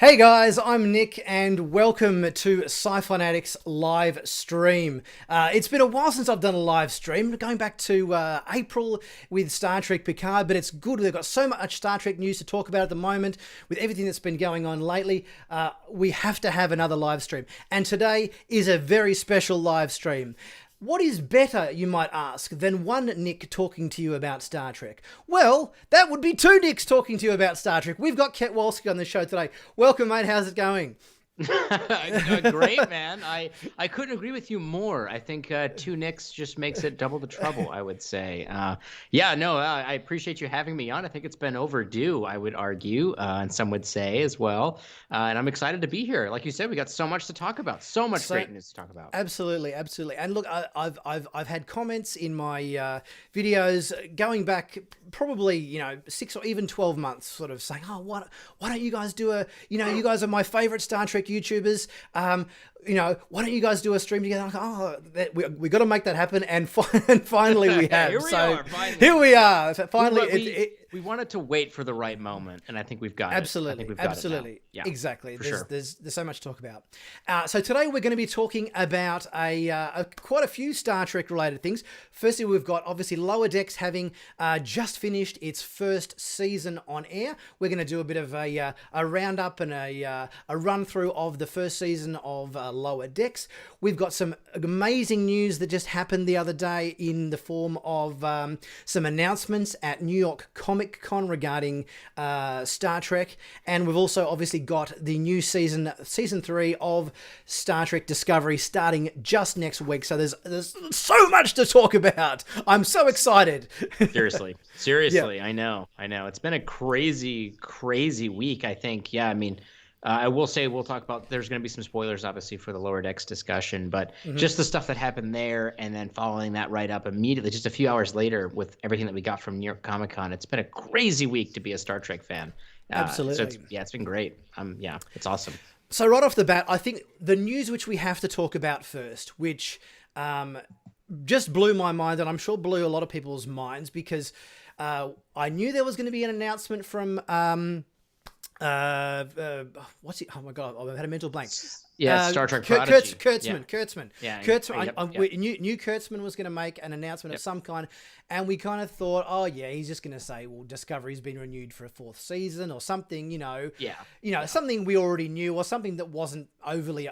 Hey guys, I'm Nick and welcome to Sci-Finatics live stream. It's been a while since I've done a live stream, going back to April with Star Trek Picard, but it's good. We've got so much Star Trek news to talk about at the moment with everything that's been going on lately. We have to have another live stream, and today is a very special live stream. What is better, you might ask, than one Nick talking to you about Star Trek? Well, that would be two Nicks talking to you about Star Trek. We've got Ketwolski on the show today. Welcome, mate. How's it going? Great, man. I couldn't agree with you more. I think two Nicks just makes it double the trouble, I would say. I appreciate you having me on. I think it's been overdue, I would argue, and some would say as well. And I'm excited to be here. Like you said, we got so much to talk about. So much great news to talk about. Absolutely. And look, I've had comments in my videos going back probably 6 or even 12 months, sort of saying, "Oh, why don't you guys do a you guys are my favorite Star Trek YouTubers. Why don't you guys do a stream together?" We got to make that happen, and finally we have. Here we are. Finally, we wanted to wait for the right moment, and I think we've got absolutely, it. I think we've got it now. Exactly. Sure. There's so much to talk about. So today we're going to be talking about quite a few Star Trek related things. Firstly, we've got obviously Lower Decks having just finished its first season on air. We're going to do a bit of a roundup and a run through of the first season of Lower Decks. We've got some amazing news that just happened the other day in the form of some announcements at New York Comic Con regarding Star Trek, and we've also obviously got the new season 3 of Star Trek Discovery starting just next week. So there's so much to talk about. I'm so excited. Seriously, yeah. I know. It's been a crazy week. I think. Yeah, I mean. I will say we'll talk about. There's going to be some spoilers, obviously, for the Lower Decks discussion, but just the stuff that happened there, and then following that right up immediately, just a few hours later, with everything that we got from New York Comic Con. It's been a crazy week to be a Star Trek fan. Absolutely. So it's been great. It's awesome. So right off the bat, I think the news which we have to talk about first, which just blew my mind, and I'm sure blew a lot of people's minds, because I knew there was going to be an announcement from. What's he? Oh my god! I've had a mental blank. Yeah, Star Trek Prodigy. Kurtzman. Yeah, Kurtzman. We knew Kurtzman was going to make an announcement of some kind, and we kind of thought, oh yeah, he's just going to say, well, Discovery's been renewed for a 4th season or something. Something we already knew, or something that wasn't overly,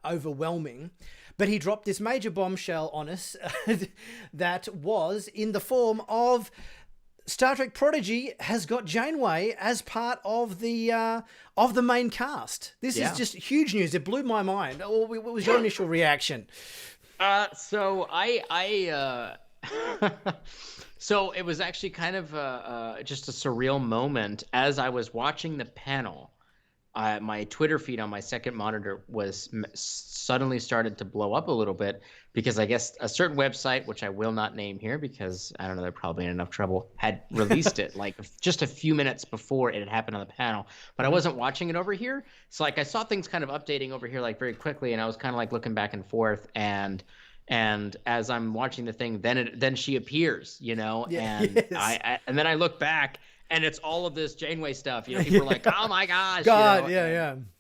overwhelming. But he dropped this major bombshell on us that was in the form of Star Trek Prodigy has got Janeway as part of the main cast. This is just huge news. It blew my mind. What was your initial reaction? So it was actually kind of just a surreal moment as I was watching the panel. My Twitter feed on my second monitor was suddenly started to blow up a little bit, because I guess a certain website, which I will not name here because I don't know, they're probably in enough trouble, had released it just a few minutes before it had happened on the panel. But I wasn't watching it over here. So I saw things kind of updating over here very quickly, and I was kind of looking back and forth, and as I'm watching the thing, then she appears, and yes. and then I look back, and it's all of this Janeway stuff. People are like, "Oh my gosh!"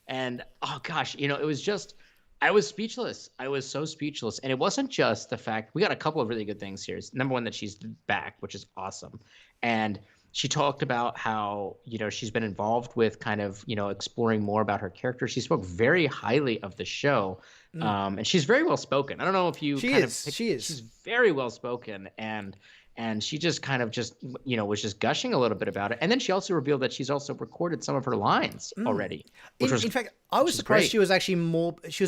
And oh gosh, it was just, I was speechless. I was so speechless, and it wasn't just the fact. We got a couple of really good things here. Number one, that she's back, which is awesome, and she talked about how she's been involved with kind of exploring more about her character. She spoke very highly of the show, and she's very well spoken. I don't know if you. She is. She's very well spoken, and she just kind of was just gushing a little bit about it. And then she also revealed that she's also recorded some of her lines already. In fact, I was surprised she was actually she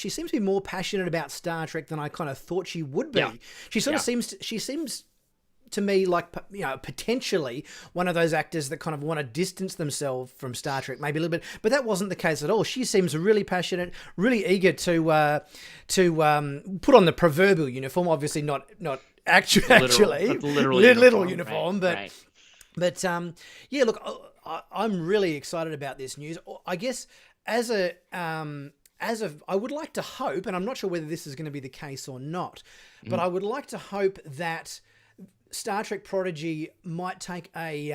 seems to be more passionate about Star Trek than I kind of thought she would be. Yeah. She sort of seems to me like, potentially one of those actors that kind of want to distance themselves from Star Trek, maybe a little bit, but that wasn't the case at all. She seems really passionate, really eager to put on the proverbial uniform, obviously not actually literal uniform, right. But look, I'm really excited about this news. I guess as a I would like to hope, and I'm not sure whether this is going to be the case or not, but I would like to hope that Star Trek Prodigy might take a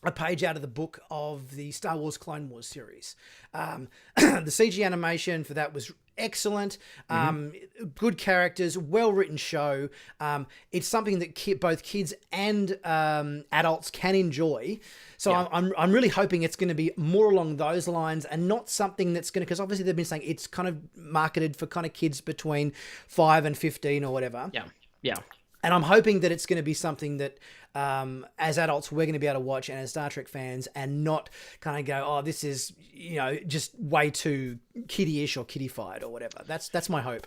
a page out of the book of the Star Wars Clone Wars series. The CG animation for that was excellent. Good characters, well-written show. It's something that both kids and adults can enjoy. So I'm really hoping it's going to be more along those lines and not something that's going to, because obviously they've been saying it's kind of marketed for kind of kids between 5 and 15 or whatever. Yeah. And I'm hoping that it's going to be something that, as adults, we're going to be able to watch, and as Star Trek fans, and not kind of go, oh, this is, just way too kiddie-ish or kiddified or whatever. That's my hope.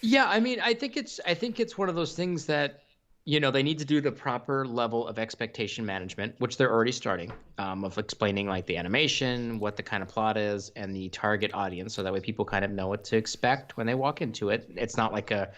Yeah, I mean, I think it's one of those things that, they need to do the proper level of expectation management, which they're already starting, of explaining like the animation, what the kind of plot is, and the target audience, so that way people kind of know what to expect when they walk into it. It's not like a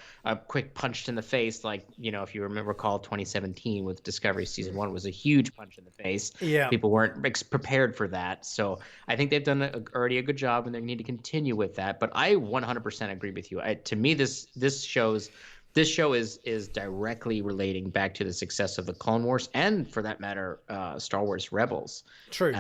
quick punch in the face, like, if you recall 2017 with Discovery Season 1 was a huge punch in the face. Yeah. People weren't prepared for that. So I think they've done already a good job, and they need to continue with that. But I 100% agree with you. To me, this show is directly relating back to the success of the Clone Wars and, for that matter, Star Wars Rebels. True.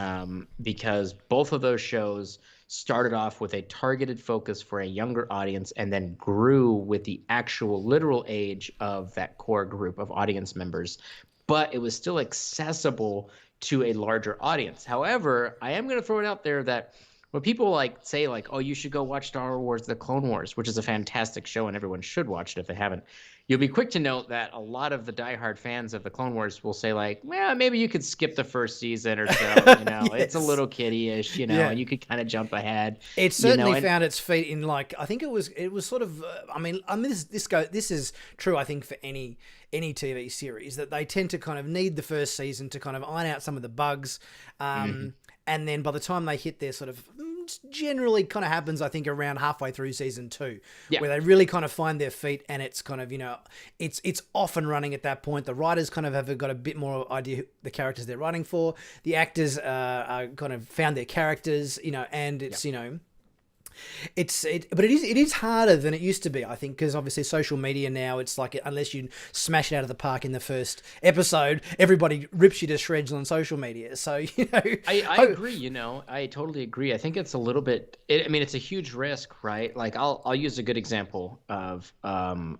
Because both of those shows started off with a targeted focus for a younger audience and then grew with the actual literal age of that core group of audience members. But it was still accessible to a larger audience. However, I am going to throw it out there that when people say oh, you should go watch Star Wars The Clone Wars, which is a fantastic show and everyone should watch it if they haven't, you'll be quick to note that a lot of the diehard fans of The Clone Wars will say well, maybe you could skip the first season or so, yes. It's a little kiddie-ish, and you could kind of jump ahead. It certainly found its feet in I think it was sort of, this is true, I think, for any TV series, that they tend to kind of need the first season to kind of iron out some of the bugs. And then by the time they hit their sort of, generally kind of happens, I think, around halfway through season 2, where they really kind of find their feet, and it's kind of, it's off and running at that point. The writers kind of have got a bit more idea the characters they're writing for. The actors are kind of found their characters, and it's, but it is harder than it used to be, I think, because obviously social media now, it's like, unless you smash it out of the park in the first episode, everybody rips you to shreds on social media. So I agree. I totally agree. I think it's a little bit. It's a huge risk, right? Like I'll use a good example of an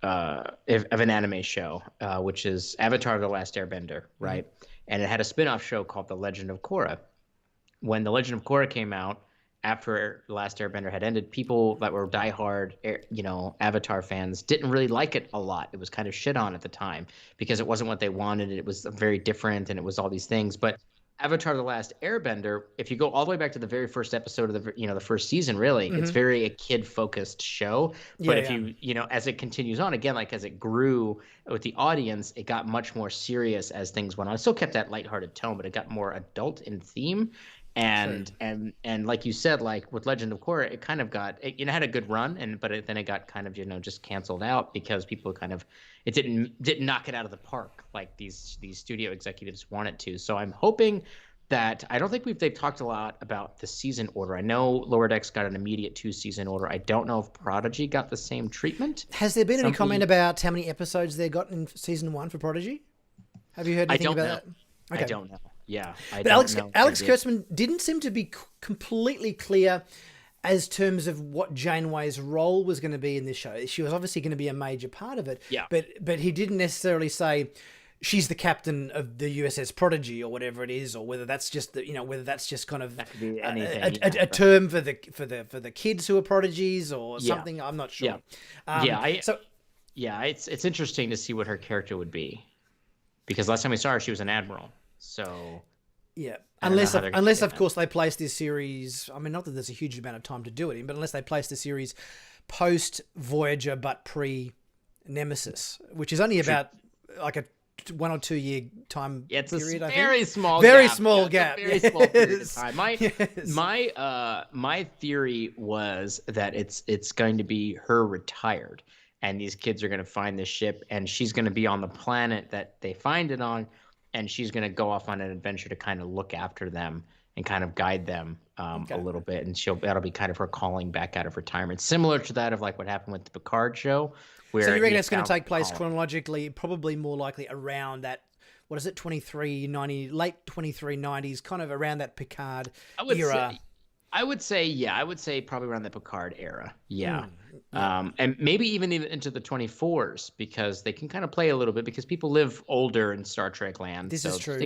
anime show, which is Avatar: The Last Airbender, right? And it had a spin-off show called The Legend of Korra. When The Legend of Korra came out, after The Last Airbender had ended, people that were diehard, Avatar fans didn't really like it a lot. It was kind of shit on at the time because it wasn't what they wanted. It was very different, and it was all these things. But Avatar: The Last Airbender, if you go all the way back to the very first episode of the first season, really, it's very a kid-focused show. But if you as it continues on, again, as it grew with the audience, it got much more serious as things went on. It still kept that lighthearted tone, but it got more adult in theme. And like you said, with Legend of Korra, it kind of got it had a good run, but then it got kind of just canceled out because people it didn't knock it out of the park like these studio executives want it to. So I'm hoping that I don't think they've talked a lot about the season order. I know Lower Decks got an immediate 2-season order. I don't know if Prodigy got the same treatment. Has there been any comment about how many episodes they got in season 1 for Prodigy? Have you heard anything about that? Okay. I don't know. Yeah, but Alex Kurtzman didn't seem to be completely clear as terms of what Janeway's role was going to be in this show. She was obviously going to be a major part of it. Yeah. But he didn't necessarily say she's the captain of the USS Prodigy or whatever it is, or whether that's just whether that's just kind of a term for the kids who are prodigies or something. I'm not sure. It's interesting to see what her character would be, because last time we saw her, she was an admiral. So unless of course they place this series, not that there's a huge amount of time to do it in, but unless they place the series post Voyager but pre Nemesis, which is only about like a 1 or 2 year time period. A very small gap. Very small period of time. My theory was that it's going to be her retired, and these kids are going to find this ship, and she's going to be on the planet that they find it on. And she's going to go off on an adventure to kind of look after them and kind of guide them a little bit. And that'll be kind of her calling back out of retirement, similar to that of what happened with the Picard show. So you reckon it's going to take place chronologically, probably more likely around that what is it, 2390, late 2390s, kind of around that Picard era. I would say probably around the Picard era. Yeah. And maybe even into the 24s, because they can kind of play a little bit, because people live older in Star Trek land. This is true.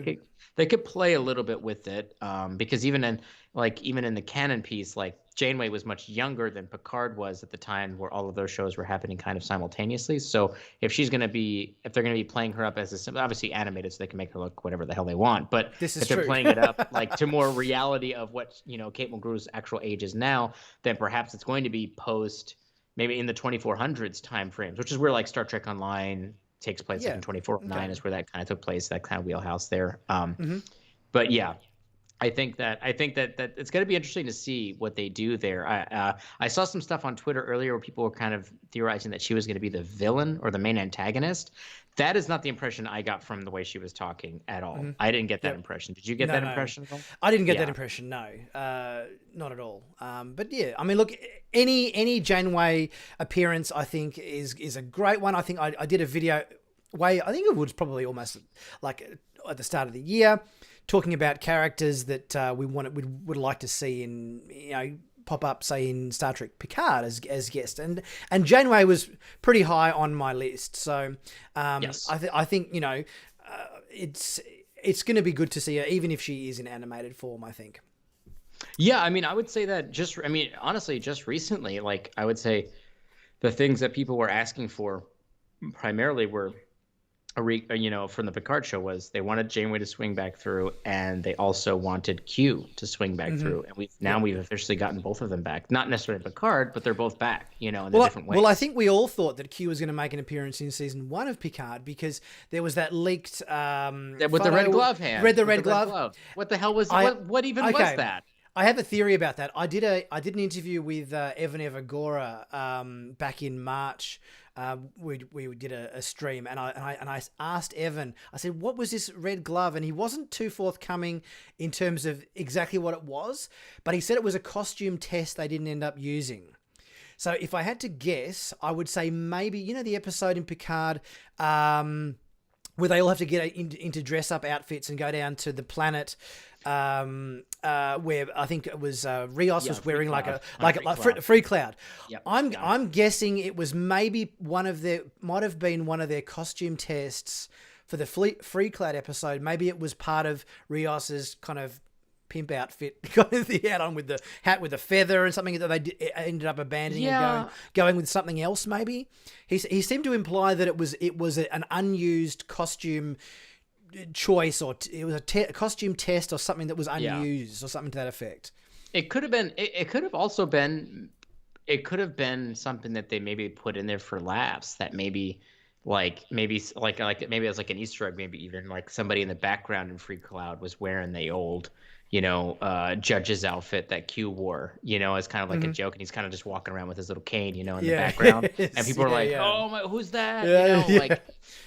They could play a little bit with it, because even in the canon piece, like Janeway was much younger than Picard was at the time where all of those shows were happening kind of simultaneously. So if they're going to be playing her up as obviously animated, so they can make her look whatever the hell they want, but if they're playing it up like to more reality of what Kate Mulgrew's actual age is now, then perhaps it's going to be post, maybe in the 2400s time frames, which is where like Star Trek Online takes place. Like in 2409 is where that kind of took place, that kind of wheelhouse there. But yeah, I think that it's going to be interesting to see what they do there. I saw some stuff on Twitter earlier where people were kind of theorizing that she was going to be the villain or the main antagonist. That is not the impression I got from the way she was talking at all. I didn't get that impression. Did you get that impression at all? I didn't get that impression. No, not at all. But yeah, I mean, look, any Janeway appearance, I think is a great one. I think I did a video. I think it was probably almost like at the start of the year, talking about characters that we would like to see in pop up, say in Star Trek Picard as guest, and Janeway was pretty high on my list. So yes. I think it's going to be good to see her, even if she is in animated form, I think. Yeah, I mean, I would say that honestly, just recently, like I would say the things that people were asking for primarily were from the Picard show was they wanted Janeway to swing back through, and they also wanted Q to swing back through. And we've officially gotten both of them back. Not necessarily Picard, but they're both back, in different ways. Well, I think we all thought that Q was going to make an appearance in season 1 of Picard, because there was that leaked with the red glove hand. The red glove. What the hell was what even was that? I have a theory about that. I did an interview with Evan Evagora back in March. We did a stream, and I asked Evan. I said, "What was this red glove?" And he wasn't too forthcoming in terms of exactly what it was, but he said it was a costume test they didn't end up using. So if I had to guess, I would say maybe the episode in Picard where they all have to get into dress-up outfits and go down to the planet, where I think it was Rios was wearing like a Free Cloud. Yep. I'm guessing it was maybe might have been one of their costume tests for the Free Cloud episode. Maybe it was part of Rios's kind of pimp outfit, kind of the hat on with the hat with the feather and something that they ended up abandoning and going with something else. Maybe he seemed to imply that it was an unused costume choice, or it was a costume test or something that was unused or something to that effect. It could have been. It could have also been. It could have been something that they maybe put in there for laughs. That maybe it was like an Easter egg. Maybe even like somebody in the background in Free Cloud was wearing the old judge's outfit that Q wore, as kind of like a joke, and he's kind of just walking around with his little cane, in the background, and people are like, "Oh my, who's that?"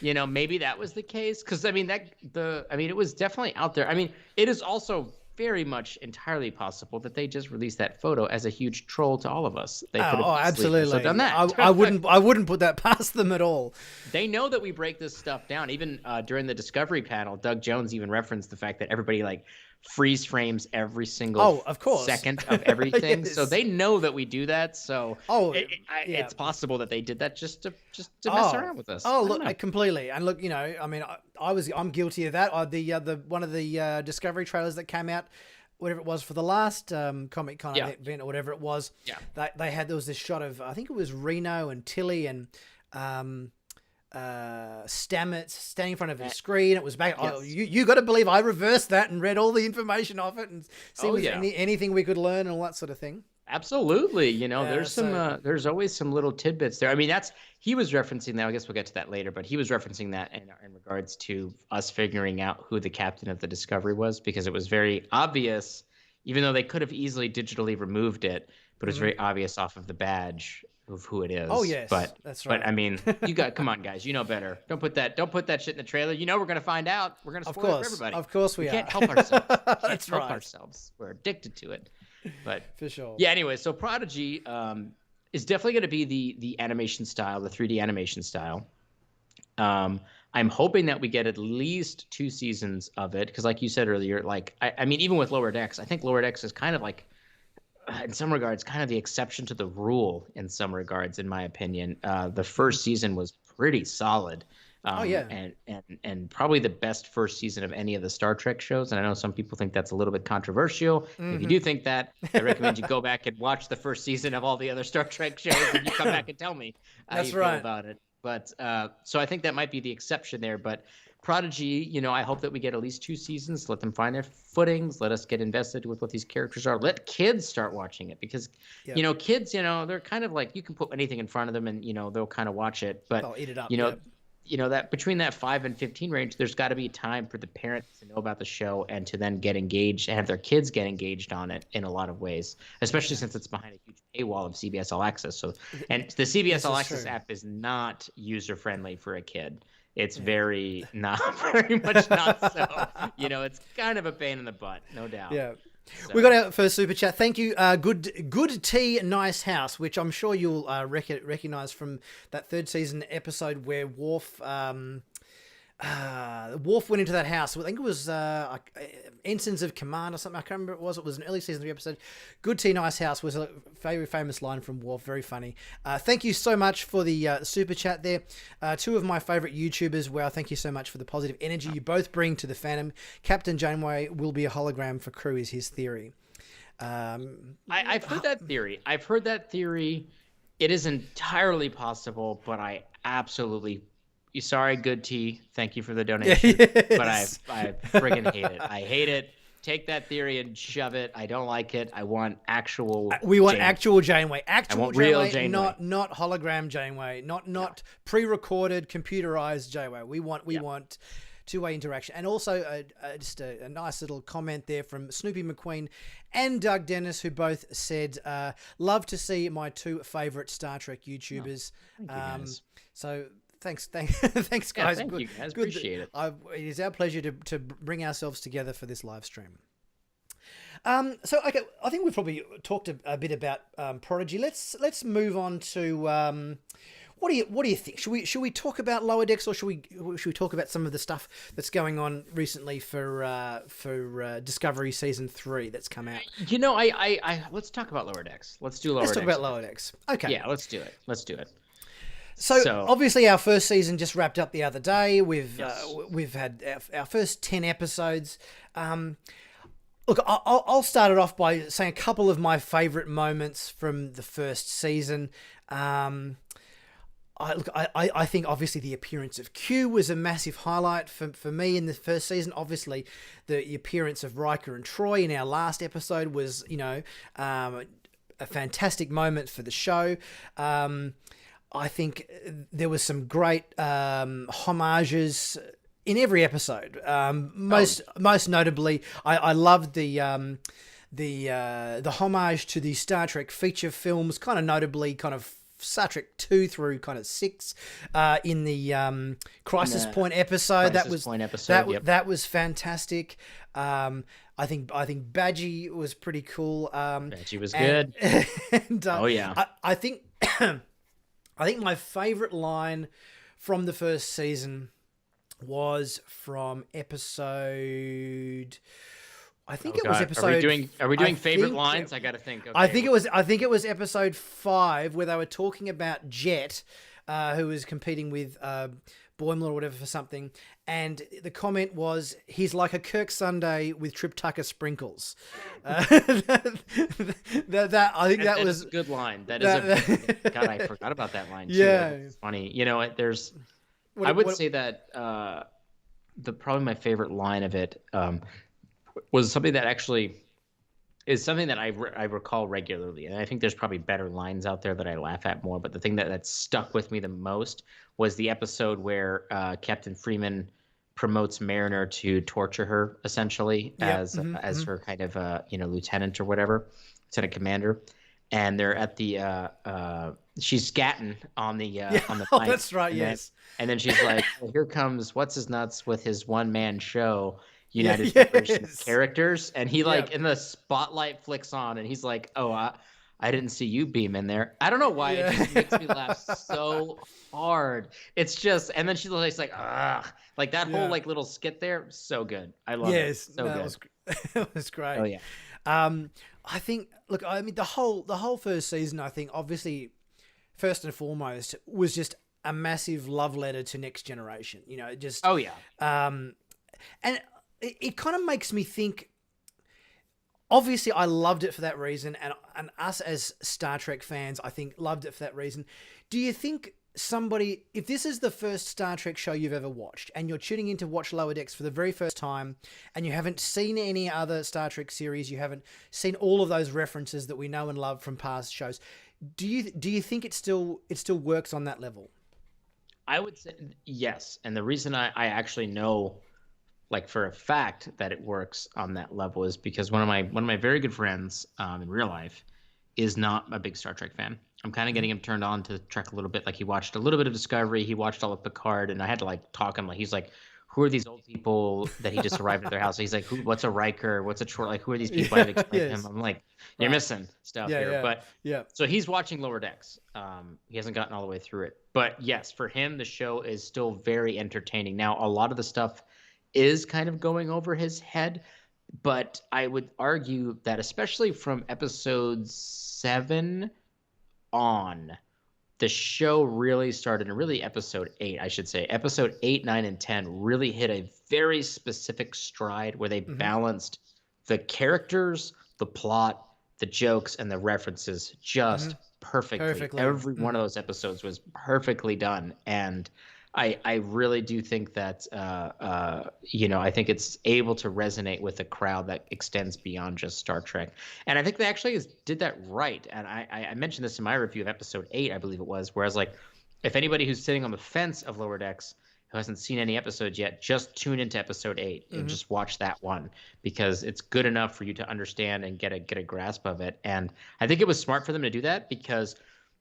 Maybe that was the case, because it was definitely out there. I mean, it is also very much entirely possible that they just released that photo as a huge troll to all of us. They could have absolutely done that. I wouldn't put that past them at all. They know that we break this stuff down. Even during the Discovery panel, Doug Jones even referenced the fact that everybody freeze frames every single second of everything. Yes. So they know that we do that. So it's possible that they did that just to mess around with us. Oh, look, completely. And look, I mean, I'm guilty of that. The one of the Discovery trailers that came out, whatever it was for the last Comic Con event or whatever it was. Yeah. There was this shot of, I think it was Reno and Tilly and Stamets standing in front of a screen. It was back. Yes. You got to believe I reversed that and read all the information off it and see anything we could learn and all that sort of thing. Absolutely. There's always some little tidbits there. I mean, he was referencing that. I guess we'll get to that later, but he was referencing that in regards to us figuring out who the captain of the Discovery was, because it was very obvious, even though they could have easily digitally removed it, but it was very obvious off of the badge of who it is. Oh yes, that's right. But I mean, come on, guys, you know better. Don't put that shit in the trailer. We're gonna find out. We're gonna spoil it for everybody. Of course we can't help ourselves. That's right. Help ourselves. We're addicted to it. But for sure. Yeah. Anyway, so Prodigy is definitely gonna be the animation style, the 3D animation style. I'm hoping that we get at least 2 seasons of it, because like you said earlier, like I mean, even with Lower Decks, I think Lower Decks is kind of like, in some regards, kind of the exception to the rule in some regards, in my opinion. The first season was pretty solid. And probably the best first season of any of the Star Trek shows. And I know some people think that's a little bit controversial. If you do think that, I recommend you go back and watch the first season of all the other Star Trek shows, and you come back and tell me how you feel about it. But so I think that might be the exception there. But Prodigy, I hope that we get at least 2 seasons. Let them find their footings. Let us get invested with what these characters are. Let kids start watching it, because, kids, they're kind of like, you can put anything in front of them and, they'll kind of watch it. But, they'll eat it up, that between that 5 and 15 range, there's got to be time for the parents to know about the show and to then get engaged and have their kids get engaged on it in a lot of ways, especially since it's behind a huge paywall of CBS All Access. And the CBS All Access app is not user friendly for a kid. It's very much not so. It's kind of a pain in the butt, no doubt. Yeah. So. We got our first super chat. Thank you. Good tea, nice house, which I'm sure you'll recognize from that 3rd season episode where Worf went into that house. I think it was Ensigns of Command or something. I can't remember what it was. It was an early season 3 episode. Good tea, nice house was a very famous line from Worf. Very funny. Thank you so much for the super chat there. 2 of my favorite YouTubers. Well, thank you so much for the positive energy you both bring to the fandom. Captain Janeway will be a hologram for crew is his theory. I've heard that theory. It is entirely possible, but I absolutely... Sorry, Good Tea. Thank you for the donation. Yes. But I friggin' hate it. I hate it. Take that theory and shove it. I don't like it. I want actual. We want actual Janeway. Real Janeway. Not hologram Janeway. Not pre-recorded, computerized Janeway. We want two-way interaction. And also just a nice little comment there from Snoopy McQueen and Doug Dennis, who both said, "Love to see my 2 favorite Star Trek YouTubers." Thank you guys. So. Thanks, guys. Thank you guys. Appreciate it. It is our pleasure to bring ourselves together for this live stream. So okay, I think we've probably talked a bit about Prodigy. Let's move on to what do you think? Should we talk about Lower Decks, or should we talk about some of the stuff that's going on recently for Discovery season 3 that's come out? I let's talk about Lower Decks. Let's do Lower Decks. Let's talk about Lower Decks. Okay. Yeah, let's do it. So obviously our first season just wrapped up the other day. We've had our first 10 episodes. Look, I'll start it off by saying a couple of my favourite moments from the first season. I think obviously the appearance of Q was a massive highlight for me in the first season. Obviously the appearance of Riker and Troy in our last episode was, a fantastic moment for the show. I think there was some great homages in every episode. Most notably, I loved the homage to the Star Trek feature films, kind of notably Star Trek 2 through kind of 6 in the Crisis Point episode. That was fantastic. I think Badgie was pretty cool. Badgie was good. And, I think I think my favorite line from the first season was from episode. I think it was episode. Are we doing favorite lines? I got to think. Okay. I think it was episode 5 where they were talking about Jet, who was competing with Boimler or whatever for something, and the comment was, "He's like a Kirk Sunday with Trip Tucker sprinkles." I think that was a good line. God, I forgot about that line too. Yeah, it's funny. I would say that probably my favorite line of it was something that actually is something that I recall regularly, and I think there's probably better lines out there that I laugh at more. But the thing that stuck with me the most was the episode where Captain Freeman promotes Mariner to torture her, essentially, as her kind of lieutenant or whatever, lieutenant commander, and they're at the she's scatting on the plane. Oh, that's right. Yes. And then she's like, well, "Here comes what's his nuts with his one-man show, United Federation characters," and he and the spotlight flicks on, and he's like, "Oh, I didn't see you beam in there. I don't know why. It just makes me laugh so hard. It's just, and then she's like, ugh. Like that whole like little skit there, so good. I love it. So good. It was great. Oh yeah. I think, look, I mean, the whole first season, I think, obviously, first and foremost, was just a massive love letter to Next Generation. You know, just oh yeah. And it kind of makes me think. Obviously, I loved it for that reason, and us as Star Trek fans, I think, loved it for that reason. Do you think somebody, if this is the first Star Trek show you've ever watched, and you're tuning in to watch Lower Decks for the very first time, and you haven't seen any other Star Trek series, you haven't seen all of those references that we know and love from past shows, do you think it still works on that level? I would say yes, and the reason I actually know, like for a fact, that it works on that level is because one of my very good friends in real life is not a big Star Trek fan. I'm kind of getting him turned on to Trek a little bit. Like he watched a little bit of Discovery, he watched all of Picard, and I had to like talk him. Like he's like, who are these old people that he just arrived at their house? He's like, what's a Riker? What's a Troy? Like who are these people? I have to explain to him. I'm like, you're missing stuff here. But so he's watching Lower Decks. He hasn't gotten all the way through it. But yes, for him, the show is still very entertaining. Now, a lot of the stuff is kind of going over his head, but I would argue that especially from episode 7 on, the show really started, and really episode 8, I should say, episode 8, 9, and 10 really hit a very specific stride where they balanced the characters, the plot, the jokes, and the references just perfectly. Every one of those episodes was perfectly done, and I really do think that, I think it's able to resonate with a crowd that extends beyond just Star Trek. And I think they actually did that right. And I mentioned this in my review of episode 8, I believe it was, whereas like, if anybody who's sitting on the fence of Lower Decks who hasn't seen any episodes yet, just tune into episode 8 and just watch that one, because it's good enough for you to understand and get a grasp of it. And I think it was smart for them to do that, because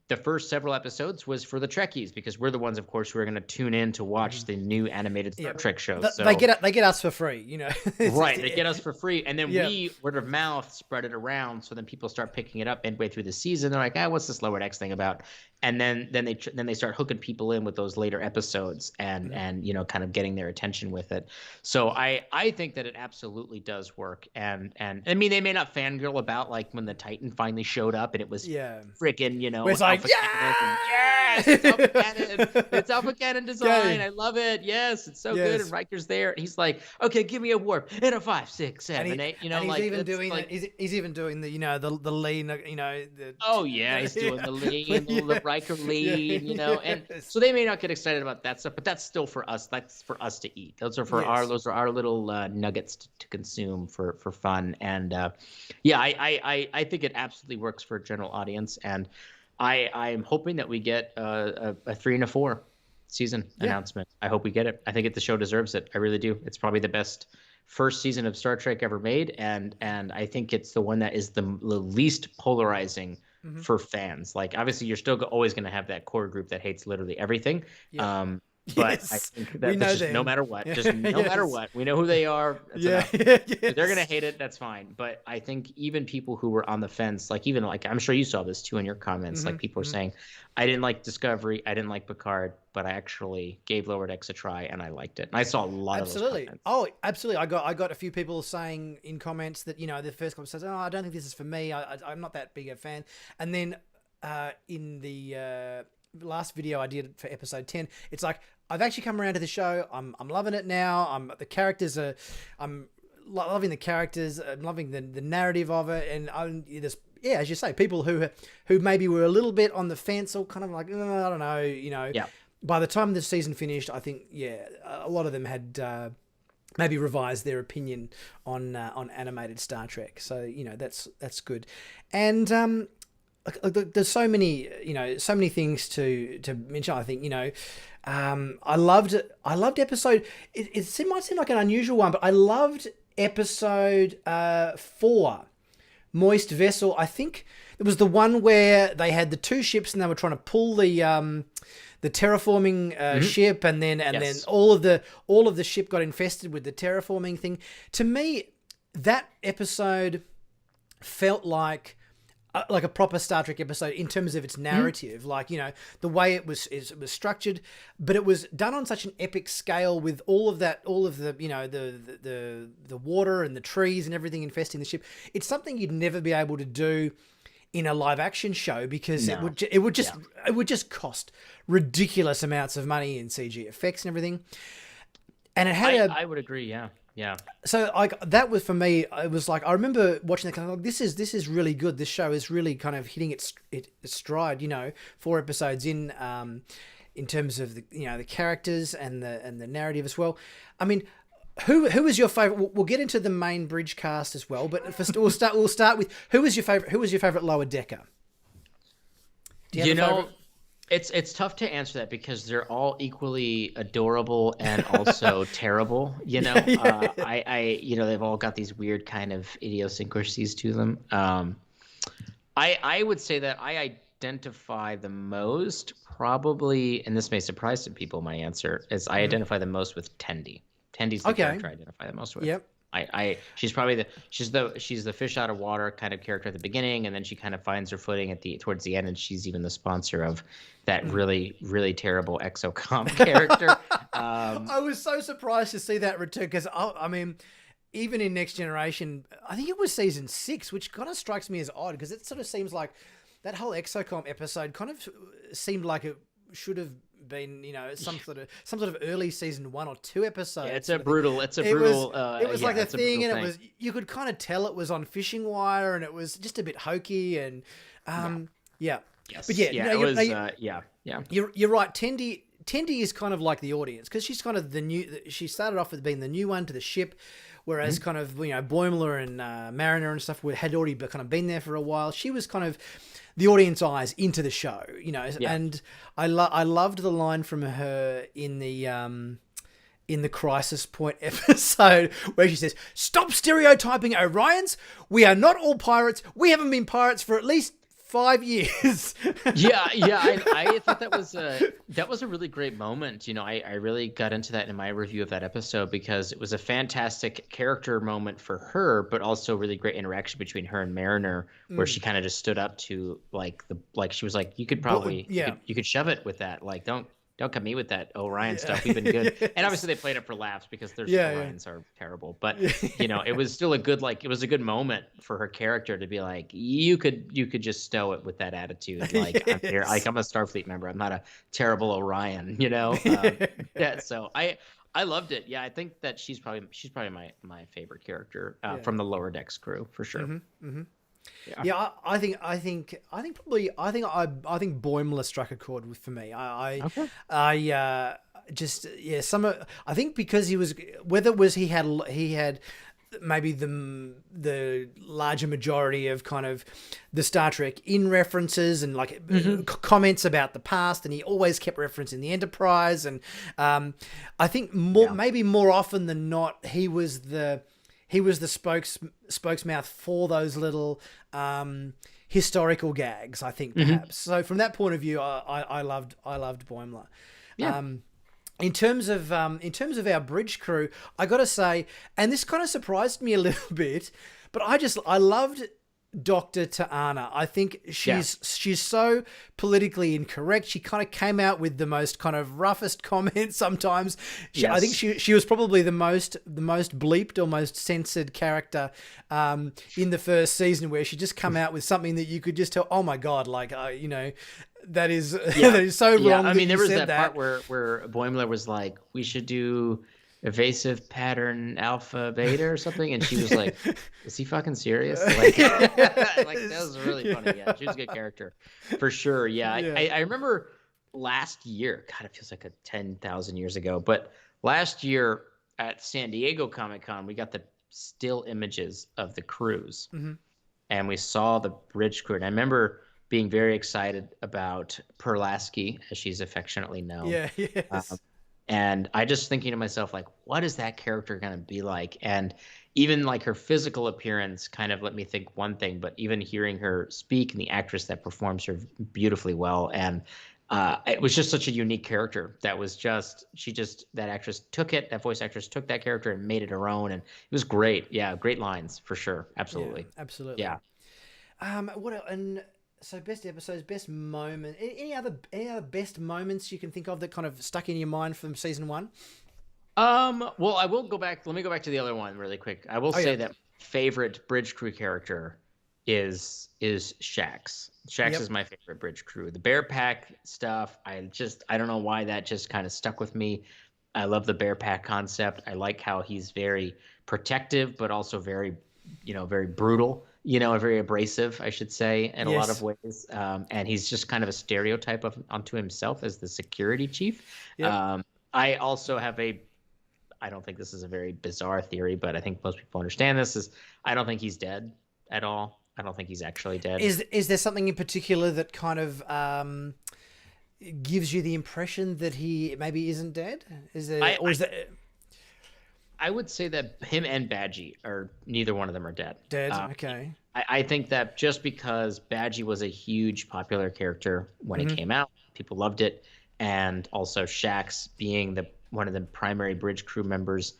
the first several episodes was for the Trekkies, because we're the ones, of course, who are going to tune in to watch the new animated Star Trek shows. They get us for free, you know. Right, they get us for free, and then we, word of mouth, spread it around. So then people start picking it up midway through the season. They're like, what's this Lower Decks thing about? And then they start hooking people in with those later episodes, and kind of getting their attention with it. So I think that it absolutely does work. And I mean, they may not fangirl about like when the Titan finally showed up and it was freaking, it's like, yes, it's Alpha Cannon. It's Alpha Cannon design. I love it. Yes, it's so good. And Riker's there. And he's like, okay, give me a warp in a 5, 6, 7, 8. You know, and he's like even doing like, he's even doing the the lean. He's doing the lean, the Riker lean. And so they may not get excited about that stuff, but that's still for us. That's for us to eat. Those are for our little nuggets to consume for fun. And I think it absolutely works for a general audience. And I'm hoping that we get a 3 and a 4 season announcement. I hope we get it. I think the show deserves it. I really do. It's probably the best first season of Star Trek ever made, and I think it's the one that is the least polarizing for fans. Like, obviously, you're still always going to have that core group that hates literally everything. But I think that just, no matter what, matter what, we know who they are. They're gonna hate it. That's fine. But I think even people who were on the fence, like I'm sure you saw this too in your comments, like people were saying, I didn't like Discovery, I didn't like Picard, but I actually gave Lower Decks a try and I liked it. And I saw a lot of those comments. Oh, absolutely. I got a few people saying in comments that the first comment says, I don't think this is for me. I'm not that big a fan. And then in the last video I did for episode 10, it's like, I've actually come around to the show. I'm loving it now. I'm loving the characters. I'm loving the narrative of it. And as you say, people who maybe were a little bit on the fence or kind of like, I don't know, By the time the season finished, I think, a lot of them had maybe revised their opinion on animated Star Trek. So, that's good. And there's so many things to mention. I think, I loved episode. It might seem like an unusual one, but I loved episode 4, Moist Vessel. I think it was the one where they had the 2 ships and they were trying to pull the terraforming ship, and then all of the ship got infested with the terraforming thing. To me, that episode felt like like a proper Star Trek episode in terms of its narrative, like, you know, the way it was structured, but it was done on such an epic scale with all of the, you know, the water and the trees and everything infesting the ship. It's something you'd never be able to do in a live action show, because it would just cost ridiculous amounts of money in CG effects and everything. And it had I would agree. Yeah. Yeah. So that was, for me, it was like, I remember watching that kind of like, this is really good. This show is really kind of hitting its stride, you know, 4 episodes in terms of the, you know, the characters and the narrative as well. I mean, who is your favorite? We'll get into the main bridge cast as well, but first we'll start with who was your favorite lower decker? Do you have a favorite? It's tough to answer that because they're all equally adorable and also terrible. You know, I you know, they've all got these weird kind of idiosyncrasies to them. I would say that I identify the most, probably, and this may surprise some people, my answer is I identify the most with Tendi. Tendi's the character I identify the most with. Yep. She's probably she's the fish out of water kind of character at the beginning, and then she kind of finds her footing towards the end, and she's even the sponsor of that really, really terrible Exocomp character. I was so surprised to see that return, because I mean, even in Next Generation, I think it was season 6, which kind of strikes me as odd, because it sort of seems like that whole Exocomp episode kind of seemed like it should have been, you know, some sort of early season 1 or 2 episode. Yeah, it's a brutal. It was like a thing, and it was, you could kind of tell it was on fishing wire, and it was just a bit hokey, and yeah. Yes. But yeah, it was, You're right. Tendi is kind of like the audience, because she's kind of she started off with being the new one to the ship, whereas kind of, you know, Boimler and Mariner and stuff had already kind of been there for a while. She was kind of the audience eyes into the show, you know, and I loved the line from her in the Crisis Point episode where she says, "Stop stereotyping Orions. We are not all pirates. We haven't been pirates for at least 5 years." I thought that was a really great moment. You know, I really got into that in my review of that episode, because it was a fantastic character moment for her, but also really great interaction between her and Mariner, where she kind of just stood up to she was like, you could probably you could shove it with that, like don't come me with that Orion stuff. We've been good. And obviously they played it for laughs because their Orions are terrible. But you know, it was still it was a good moment for her character to be like, you could just stow it with that attitude. Like, I'm here, like, I'm a Starfleet member. I'm not a terrible Orion, you know? So I loved it. Yeah, I think that she's probably my favorite character from the Lower Decks crew, for sure. Mm-hmm, mm-hmm. Yeah, I think Boimler struck a chord for me. I think because he was, whether it was he had maybe the larger majority of kind of the Star Trek in references and like comments about the past, and he always kept referencing the Enterprise, and I think maybe more often than not he was the spokesmouth for those little historical gags, I think, perhaps. So from that point of view, I loved Boimler. Yeah. In terms of our bridge crew, I got to say, and this kind of surprised me a little bit, but I loved Dr. Ta'ana. I think she's so politically incorrect. She kind of came out with the most kind of roughest comments sometimes. I think she was probably the most bleeped or most censored character in the first season, where she just come out with something that you could just tell, oh my God, like, you know, that is that is so wrong. Yeah, I mean, there was that part where Boimler was like, we should do evasive pattern alpha beta or something, and she was like, is he fucking serious? Like, that was really funny. Yeah, she was a good character for sure. I remember last year, God, it feels like 10,000 years ago, but last year at San Diego Comic-Con, we got the still images of the crews, and we saw the bridge crew, and I remember being very excited about Perlasky, as she's affectionately known. And I just thinking to myself, like, what is that character going to be like? And even like her physical appearance kind of let me think one thing, but even hearing her speak and the actress that performs her beautifully well. And it was just such a unique character that was just, that voice actress took that character and made it her own. And it was great. Yeah. Great lines for sure. Absolutely. Yeah, absolutely. Yeah. So best episodes, best moment. Any other best moments you can think of that kind of stuck in your mind from season 1? Well, I will go back. Let me go back to the other one really quick. I will say that favorite bridge crew character is Shax. Shax is my favorite bridge crew. The Bear Pack stuff, I don't know why that just kind of stuck with me. I love the Bear Pack concept. I like how he's very protective, but also very, very brutal, very abrasive, I should say, in a lot of ways. And he's just kind of a stereotype onto himself as the security chief. Yep. I also have I don't think this is a very bizarre theory, but I think most people understand this, is I don't think he's dead at all. I don't think he's actually dead. Is there something in particular that kind of gives you the impression that he maybe isn't dead? I would say that him and Badgie neither one of them are dead. Okay. I think that just because Badgie was a huge popular character when it came out, people loved it, and also Shax being one of the primary bridge crew members,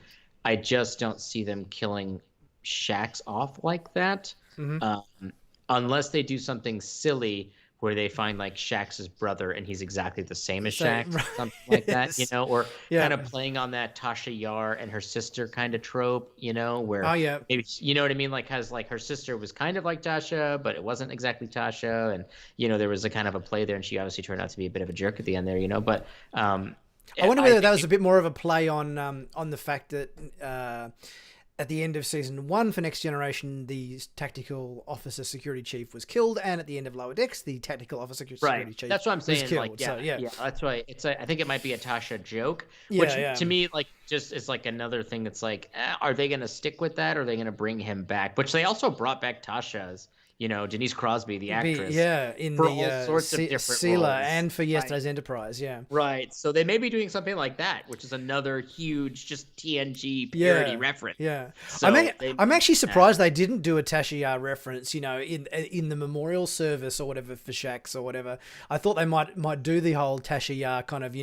I just don't see them killing Shax off like that, unless they do something silly where they find like Shax's brother and he's exactly the same as Shax, something like that, or kind of playing on that Tasha Yar and her sister kind of trope, where maybe, you know what I mean? Like, her sister was kind of like Tasha, but it wasn't exactly Tasha. And, there was a kind of a play there, and she obviously turned out to be a bit of a jerk at the end there, but, I wonder whether that was a bit more of a play on the fact that, at the end of season 1 for Next Generation, the tactical officer security chief was killed, and at the end of Lower Decks, the tactical officer security chief that's what I'm saying. Was killed. Like, that's why I think it might be a Tasha joke, which to me, like, just is like another thing that's like, are they going to stick with that, or are they going to bring him back? Which they also brought back Tasha's, Denise Crosby, the actress, in for the all sorts of different Sealer roles. and for Yesterday's Enterprise, right. So they may be doing something like that, which is another huge, just TNG parody reference. So I'm actually surprised they didn't do a Tasha Yar reference, in the memorial service or whatever for Shax or whatever. I thought they might do the whole Tasha Yar kind of,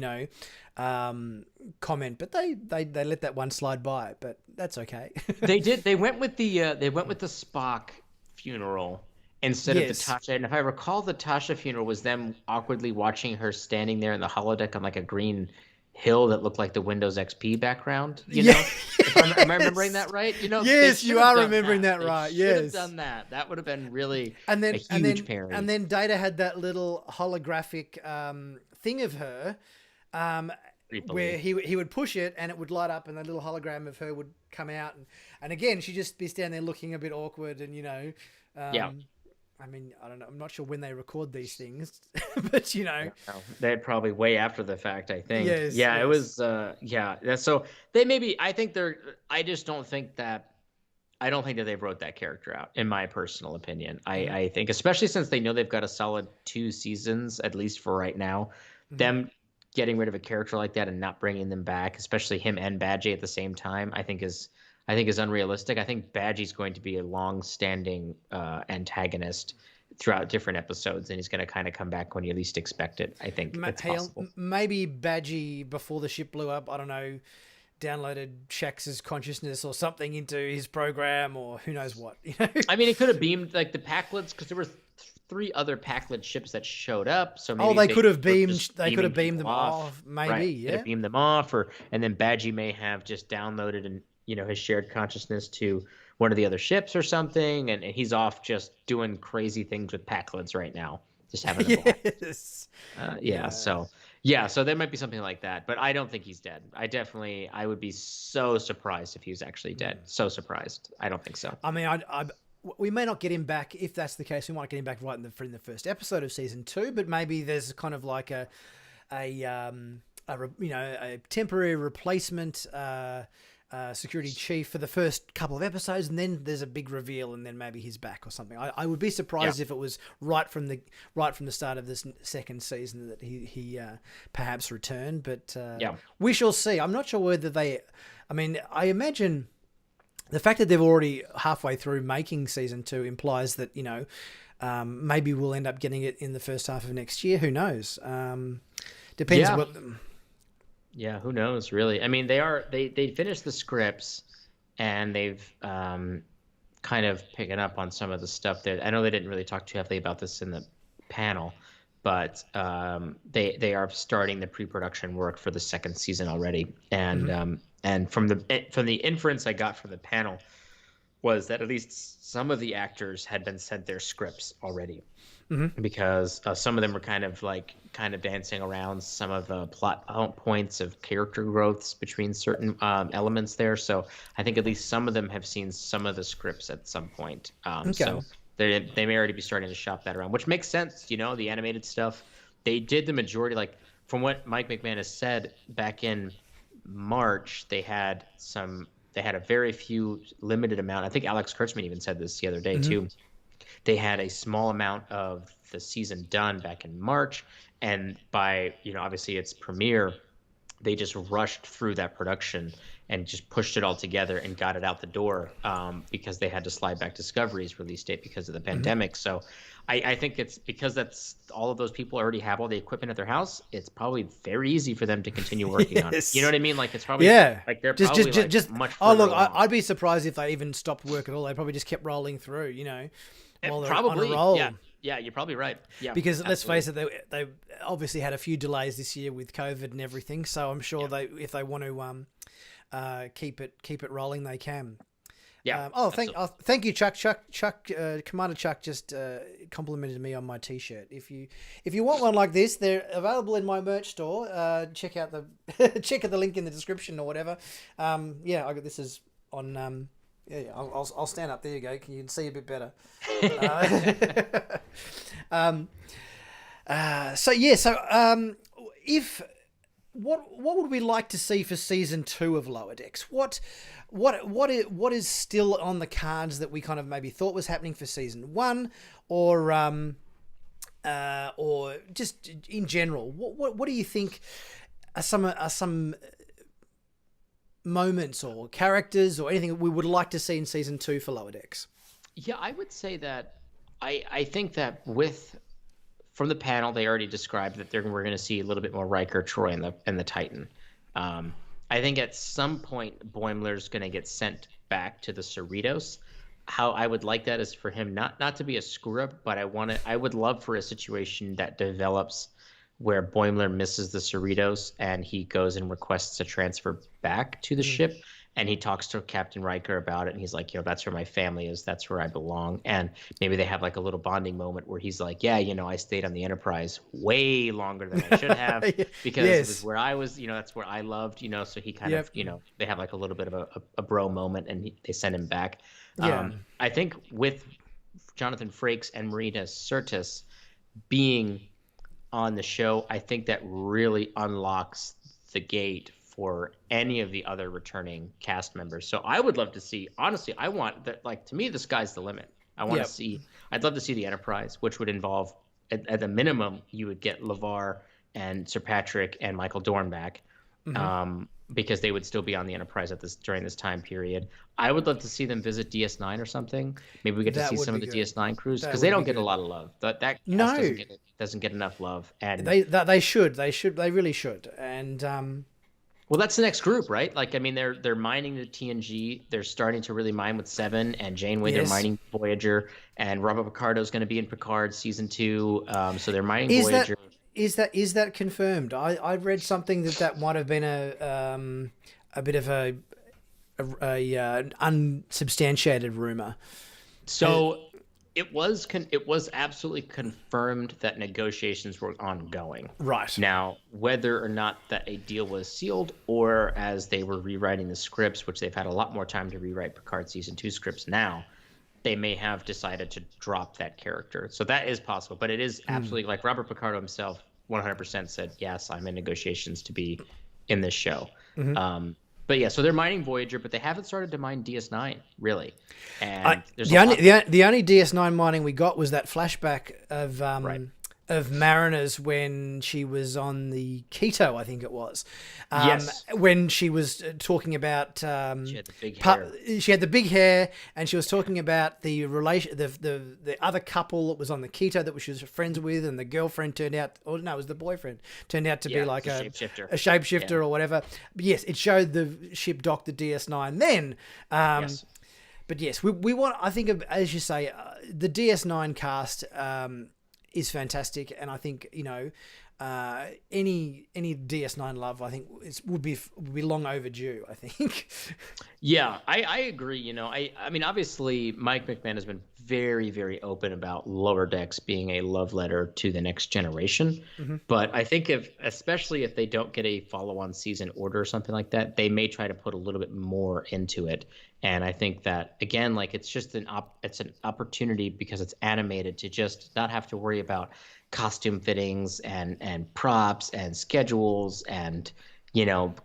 comment, but they let that one slide by. But that's okay. They did. They went with the Spock funeral instead of the Tasha. And if I recall, the Tasha funeral was them awkwardly watching her standing there in the holodeck on like a green hill that looked like the Windows XP background. Am I remembering that right? Yes, you are remembering that right. Yes, should have done that. That would have been really a huge parody. And then Data had that little holographic thing of her, where he would push it and it would light up, and the little hologram of her would come out, and again she'd just be standing there looking a bit awkward, and I mean, I don't know. I'm not sure when they record these things, but they're probably way after the fact, I think. Yes. It was. So they maybe. I think they're. I just don't think that. I don't think that they wrote that character out, in my personal opinion. I think, especially since they know they've got a solid 2 seasons, at least for right now, them getting rid of a character like that and not bringing them back, especially him and Badgie at the same time, I think is unrealistic. I think Badgie's going to be a long-standing antagonist throughout different episodes, and he's going to kind of come back when you least expect it. I think it's possible. Maybe Badgie, before the ship blew up, I don't know, downloaded Shax's consciousness or something into his program, or who knows what. I mean, it could have beamed like the Packlets, because there were 3 other Packlet ships that showed up. So maybe they could have beamed. They could have beamed them off. Maybe, right. Could have beamed them off, and then Badgie may have just downloaded and his shared consciousness to one of the other ships or something, and he's off just doing crazy things with Packlets right now, just having a blast. So there might be something like that, but I don't think he's dead. I would be so surprised if he was actually dead. So surprised. I don't think so. I mean, we may not get him back. If that's the case, we might get him back right in the first episode of season 2, but maybe there's kind of like a temporary replacement security chief for the first couple of episodes, and then there's a big reveal, and then maybe he's back or something. I would be surprised if it was right from the start of this second season that he perhaps returned, but we shall see. I'm not sure whether I imagine the fact that they've already halfway through making season 2 implies that maybe we'll end up getting it in the first half of next year. Who knows? Depends what. Yeah, who knows, really? I mean, they finished the scripts, and they've kind kind of picking up on some of the stuff that I know they didn't really talk too heavily about this in the panel, but they are starting the pre-production work for the second season already. And from the inference I got from the panel was that at least some of the actors had been sent their scripts already. Because some of them were kind of dancing around some of the plot points of character growths between certain elements there. So I think at least some of them have seen some of the scripts at some point. So they may already be starting to shop that around, which makes sense. The animated stuff, they did the majority. Like from what Mike McMahon said back in March, they had a very few limited amount. I think Alex Kurtzman even said this the other day too. They had a small amount of the season done back in March, and by obviously its premiere, they just rushed through that production and just pushed it all together and got it out the door because they had to slide back Discovery's release date because of the pandemic. So I think it's because that's all of those people already have all the equipment at their house. It's probably very easy for them to continue working on it. You know what I mean? Like it's probably like they're just much. Oh look, I'd be surprised if they even stopped work at all. They probably just kept rolling through. While they're on a roll. Yeah, you're probably right. Yeah, because let's face it, they obviously had a few delays this year with COVID and everything. So I'm sure if they want to keep it rolling, they can. Yeah. Thank you, Chuck. Commander Chuck just complimented me on my T-shirt. If you want one like this, they're available in my merch store. Check out the link in the description or whatever. I got this is on. Yeah, I'll stand up. There you go. You can see a bit better. If what would we like to see for season 2 of Lower Decks? What is still on the cards that we kind of maybe thought was happening for season 1, or just in general? What do you think are some moments or characters or anything we would like to see in season 2 for Lower Decks? Yeah, I would say that I think that from the panel they already described that we're going to see a little bit more Riker, Troy, and the Titan. I think at some point Boimler's going to get sent back to the Cerritos. How I would like that is for him not to be a screw up, but I would love for a situation that develops where Boimler misses the Cerritos and he goes and requests a transfer back to the ship, and he talks to Captain Riker about it, and he's like, that's where my family is, that's where I belong. And maybe they have like a little bonding moment where he's like, I stayed on the Enterprise way longer than I should have because it was where I was, that's where I loved, so he kind of, they have like a little bit of a bro moment, and they send him back. I think with Jonathan Frakes and Marina Sirtis being on the show, I think that really unlocks the gate for any of the other returning cast members. So I would love to see, honestly, I want that, like, to me, the sky's the limit. I'd love to see the Enterprise, which would involve, at the minimum, you would get LeVar and Sir Patrick and Michael Dorn back, because they would still be on the Enterprise during this time period. I would love to see them visit DS9 or something. Maybe we get to see some of the DS9 crews, because they don't get a lot of love. That cast doesn't get enough love, and they really should. And well, that's the next group, right? Like, I mean, they're mining the TNG. They're starting to really mine with Seven and Janeway. They're mining Voyager, and Robert Picardo's going to be in Picard season 2. So they're mining Voyager. Is that confirmed? I read something that might have been a bit of a unsubstantiated rumor. So it was absolutely confirmed that negotiations were ongoing. Right. Now, whether or not that a deal was sealed, or as they were rewriting the scripts, which they've had a lot more time to rewrite Picard season 2 scripts now, they may have decided to drop that character. So that is possible, but it is absolutely, like Robert Picardo himself 100% said, yes, I'm in negotiations to be in this show. But yeah, so they're mining Voyager, but they haven't started to mine DS9 really. And the only DS9 mining we got was that flashback of Mariners when she was on the Keto, I think it was. Yes. When she was talking about she had the big hair. She had the big hair, and she was talking about the relation, the other couple that was on the Keto that she was friends with, and the girlfriend turned out, it was the boyfriend turned out to be like a shapeshifter or whatever. But yes, it showed the ship dock the DS9 then. but yes, we want. I think, as you say, the DS9 cast is fantastic, and I think any DS9 love, I think would be long overdue, I think. Yeah, I agree. I mean, obviously, Mike McMahon has been very, very open about Lower Decks being a love letter to the next generation. Mm-hmm. But I think especially if they don't get a follow-on season order or something like that, they may try to put a little bit more into it. And I think that, again, like it's just it's an opportunity because it's animated to just not have to worry about costume fittings and props and schedules and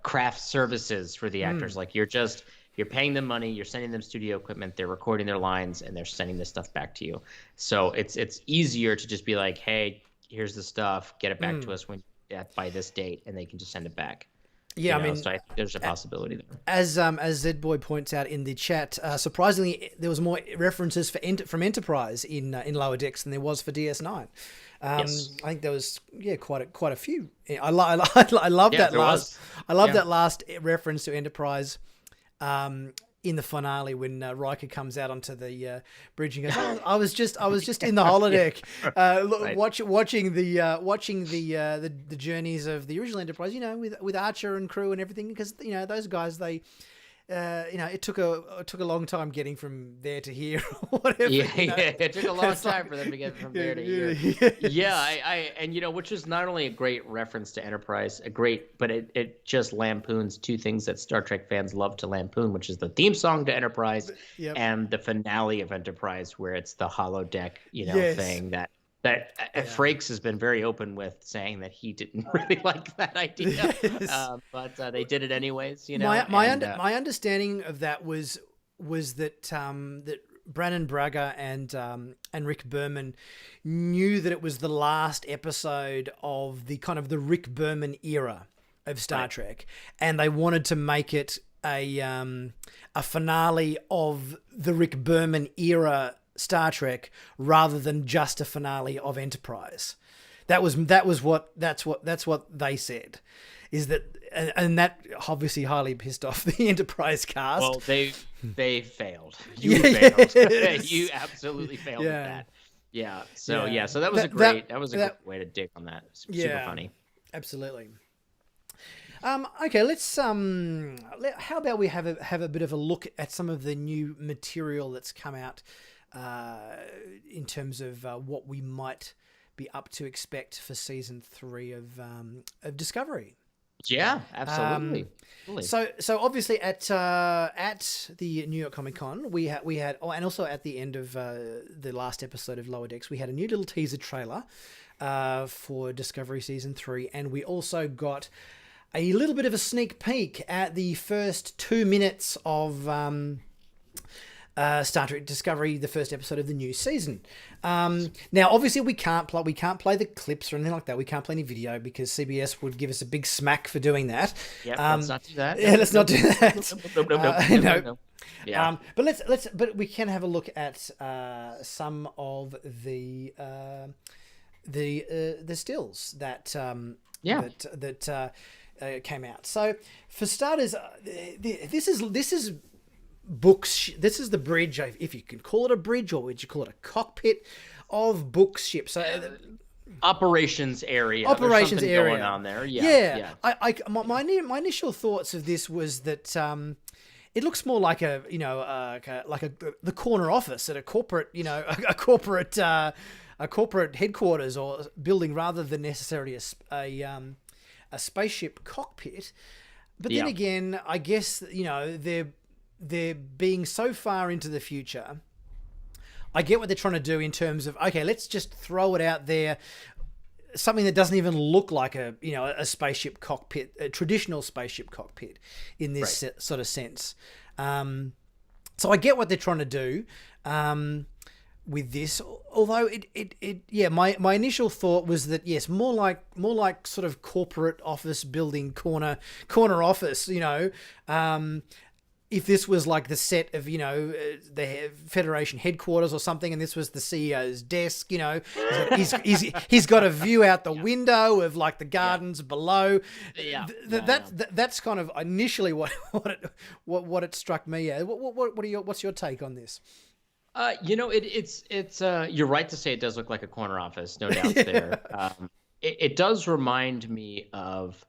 craft services for the actors. Like you're paying them money, you're sending them studio equipment, they're recording their lines, and they're sending this stuff back to you. So it's easier to just be like, hey, here's the stuff, get it back to us by this date, and they can just send it back. Yeah, I mean, so I think there's a possibility there. As Zboy points out in the chat, surprisingly, there was more references from Enterprise in Lower Decks than there was for DS9. Yes. I think there was quite a few. I love that last reference to Enterprise in the finale when Riker comes out onto the bridge and goes, "Oh, I was just in the holodeck, watching the journeys of the original Enterprise, with Archer and crew and everything, because those guys it took a long time getting from there to here or whatever. It took a long time for them to get from there to here. Yeah, which is not only a great reference to Enterprise, but it just lampoons two things that Star Trek fans love to lampoon, which is the theme song to Enterprise and the finale of Enterprise, where it's the holodeck, thing that Frakes has been very open with, saying that he didn't really like that idea, but they did it anyways. My understanding of that was that that Brannon Braga and Rick Berman knew that it was the last episode of the kind of the Rick Berman era of Star Trek, and they wanted to make it a finale of the Rick Berman era Star Trek rather than just a finale of Enterprise. That's what they said, is that, and that obviously highly pissed off the Enterprise cast. Well, they failed. You failed. You absolutely failed at that. Yeah. So that was a great way to dig on that. Super funny. Absolutely. Okay, let's how about we have a bit of a look at some of the new material that's come out in terms of what we might be up to expect for season 3 of Discovery. Yeah, absolutely. So obviously at the New York Comic Con we had and also at the end of the last episode of Lower Decks we had a new little teaser trailer for Discovery season 3, and we also got a little bit of a sneak peek at the first 2 minutes of Star Trek Discovery, the first episode of the new season. Now, obviously, we can't play the clips or anything like that. We can't play any video because CBS would give us a big smack for doing that. Yeah, let's not do that. Yeah, let's not do that. No. Yeah. But we can have a look at some of the stills that came out. So, for starters, this is books. This is the bridge, if you can call it a bridge, or would you call it a cockpit of Book's ship? So operations area. Operations area going on there. Yeah. My initial thoughts of this was that it looks more like the corner office at a corporate, a corporate headquarters or building, rather than necessarily a spaceship cockpit. But then again, I guess they're being so far into the future. I get what they're trying to do in terms of, okay, let's just throw it out there, something that doesn't even look like a spaceship cockpit, a traditional spaceship cockpit in this sort of sense. So I get what they're trying to do with this, although my initial thought was that yes, more like sort of corporate office building, corner office, if this was like the set of, the Federation headquarters or something, and this was the CEO's desk, he's got a view out the window of like the gardens below. That's kind of initially what it struck me as. What's your take on this? It's you're right to say it does look like a corner office, no doubt there. It does remind me of,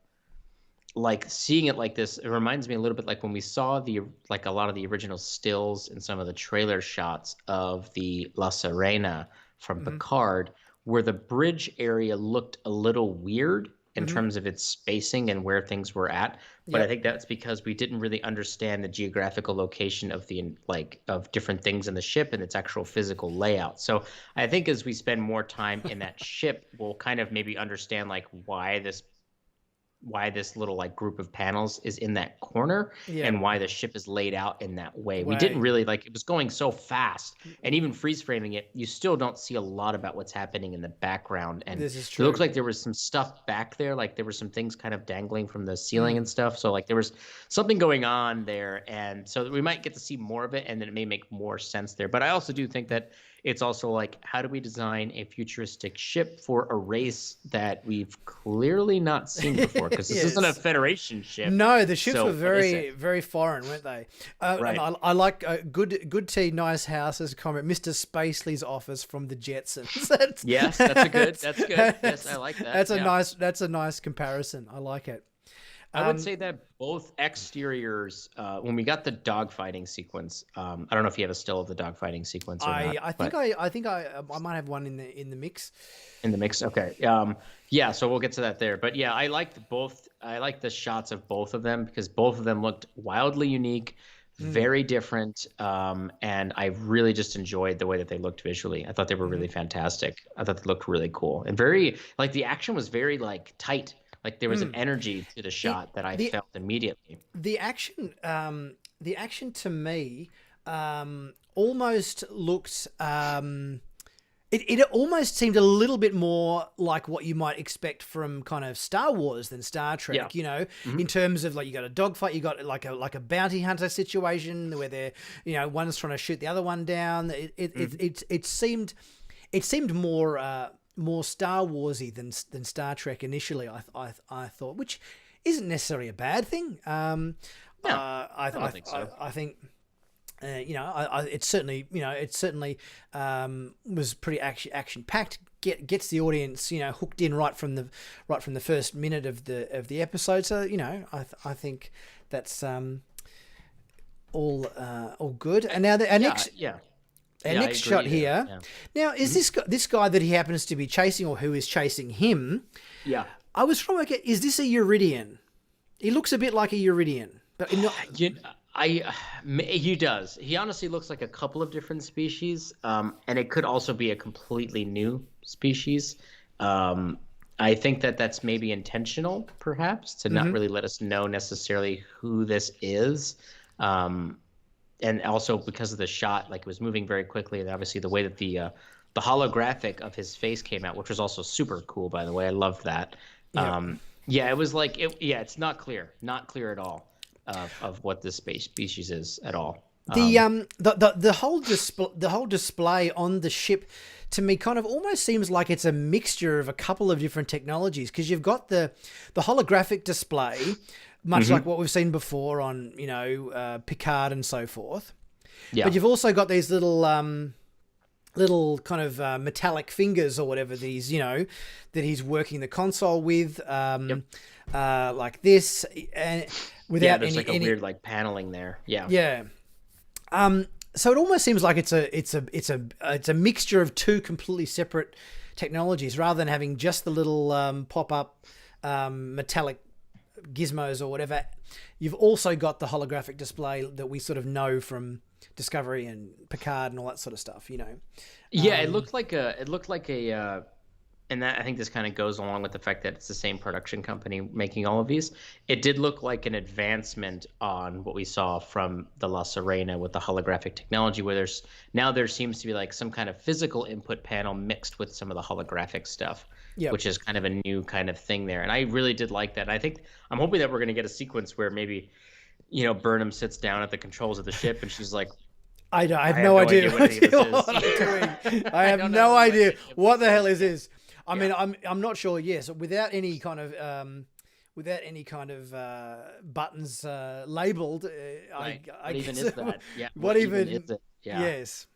like, seeing it like this. It reminds me a little bit like when we saw a lot of the original stills and some of the trailer shots of the La Sirena from Picard, where the bridge area looked a little weird in terms of its spacing and where things were at. But I think that's because we didn't really understand the geographical location of of different things in the ship and its actual physical layout. So I think as we spend more time in that ship, we'll kind of maybe understand like why this little like group of panels is in that corner and why the ship is laid out in that way. We didn't really it was going so fast, and even freeze framing it, you still don't see a lot about what's happening in the background. And this is true. It looks like there was some stuff back there. Like there were some things kind of dangling from the ceiling and stuff. So like there was something going on there. And so we might get to see more of it, and then it may make more sense there. But I also do think that it's also like, how do we design a futuristic ship for a race that we've clearly not seen before? Because this isn't a Federation ship. No, the ships were very, very foreign, weren't they? Right. And I like good tea, nice house as a comment. Mr. Spacely's office from the Jetsons. Yes, that's good. Yes, I like that. That's a nice comparison. I like it. I would say that both exteriors, when we got the dogfighting sequence, I don't know if you have a still of the dogfighting sequence or not. I think I might have one in the mix. In the mix, okay. So we'll get to that there. But yeah, I liked both. I liked the shots of both of them because both of them looked wildly unique, very different, and I really just enjoyed the way that they looked visually. I thought they were really fantastic. I thought they looked really cool and very like the action was very like tight. Like there was an energy to the shot that I felt immediately. The action to me almost looked. It almost seemed a little bit more like what you might expect from kind of Star Wars than Star Trek. In terms of like you got a dogfight, you got like a bounty hunter situation where they're one's trying to shoot the other one down. It seemed more Star Warsy than Star Trek initially. I thought, which isn't necessarily a bad thing. I don't think so. I think it certainly was pretty action packed. Gets the audience hooked in right from the first minute of the episode. So I think that's all good. And now our next shot here. Yeah. Now, is this guy that he happens to be chasing, or who is chasing him? Yeah. I was trying to get, is this a Uridian? He looks a bit like a Uridian, but not. He does. He honestly looks like a couple of different species, and it could also be a completely new species. I think that's maybe intentional, perhaps, to not really let us know necessarily who this is. And also because of the shot, like it was moving very quickly, and obviously the way that the holographic of his face came out, which was also super cool, by the way. I loved that. It was like it's not clear at all of what this species is at all. The whole display on the ship to me kind of almost seems like it's a mixture of a couple of different technologies, because you've got the holographic display, much like what we've seen before on, Picard and so forth. Yeah. But you've also got these little kind of metallic fingers or whatever, these, that he's working the console with, like this, and without there's any weird like paneling there. Yeah. Yeah. So it almost seems like it's a mixture of two completely separate technologies, rather than having just the little pop-up metallic gizmos or whatever. You've also got the holographic display that we sort of know from Discovery and Picard and all that sort of stuff, it looked like a and that, I think this kind of goes along with the fact that it's the same production company making all of these. It did look like an advancement on what we saw from the La Sirena with the holographic technology, where there seems to be like some kind of physical input panel mixed with some of the holographic stuff, which is kind of a new kind of thing there. And I really did like that. I'm hoping that we're going to get a sequence where maybe Burnham sits down at the controls of the ship and she's like, I have no idea what I'm doing. I have no idea what the hell is this. I mean, I'm not sure. Yes, without any kind of buttons labeled. Right. I What even guess, is that? Yeah. What even is it? Yeah. Yes.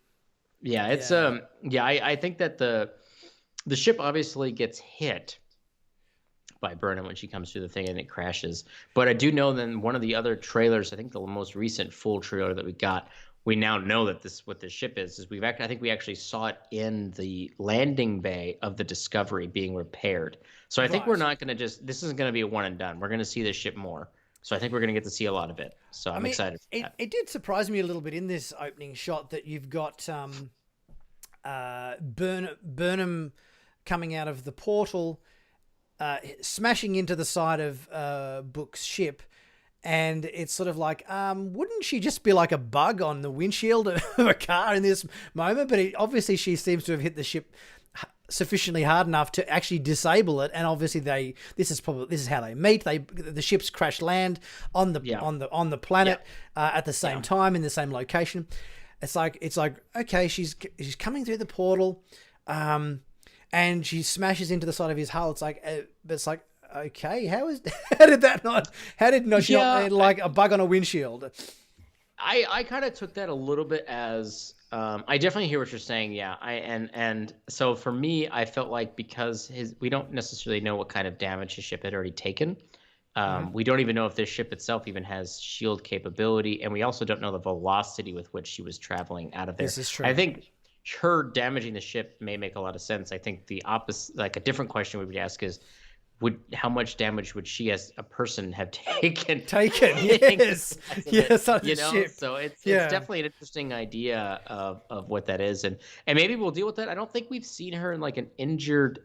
Yeah. It's I think that the ship obviously gets hit by Burnham when she comes through the thing and it crashes. But I do know then one of the other trailers, I think the most recent full trailer that we got, we now know that what this ship is I think we actually saw it in the landing bay of the Discovery being repaired. So I think we're not going to this isn't going to be a one and done. We're going to see this ship more. So I think we're going to get to see a lot of it. So I'm excited for that. It did surprise me a little bit in this opening shot that you've got Burnham coming out of the portal, smashing into the side of Book's ship. And it's sort of like, wouldn't she just be like a bug on the windshield of a car in this moment? But obviously she seems to have hit the ship sufficiently hard enough to actually disable it. And obviously this is how they meet. The ships crash land on the planet at the same time in the same location. It's like okay, she's coming through the portal, and she smashes into the side of his hull. It's like, but it's like, okay, how did she not like a bug on a windshield? I kind of took that a little bit as I definitely hear what you're saying. Yeah, and so for me, I felt like because we don't necessarily know what kind of damage his ship had already taken. We don't even know if this ship itself even has shield capability, and we also don't know the velocity with which she was traveling out of there. This is true. I think her damaging the ship may make a lot of sense. I think the opposite, like a different question we would ask is, how much damage would she as a person have taken? Yes. Yes, on the ship. So it's definitely an interesting idea of what that is. And maybe we'll deal with that. I don't think we've seen her in like an injured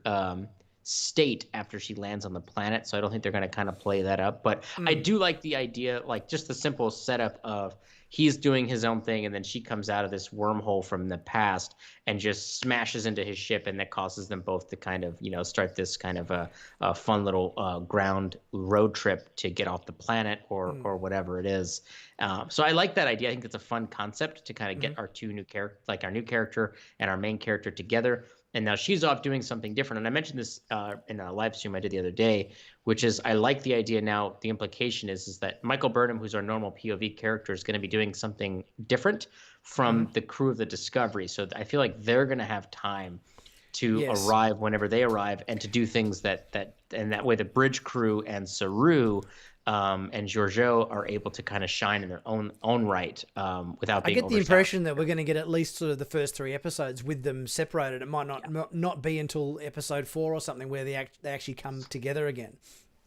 state after she lands on the planet. So I don't think they're going to kind of play that up. But I do like the idea, like just the simple setup of he's doing his own thing, and then she comes out of this wormhole from the past and just smashes into his ship, and that causes them both to kind of, start this kind of a fun little ground road trip to get off the planet or whatever it is. So I like that idea. I think it's a fun concept to kind of get our two new characters, like our new character and our main character together. And now she's off doing something different. And I mentioned this in a live stream I did the other day, which is I like the idea now. The implication is that Michael Burnham, who's our normal POV character, is going to be doing something different from the crew of the Discovery. So I feel like they're going to have time to arrive whenever they arrive and to do things and that way the bridge crew and Saru and Giorgio are able to kind of shine in their own right without being. I get the impression that we're going to get at least sort of the first 3 episodes with them separated. It might not be until episode 4 or something where they actually come together again.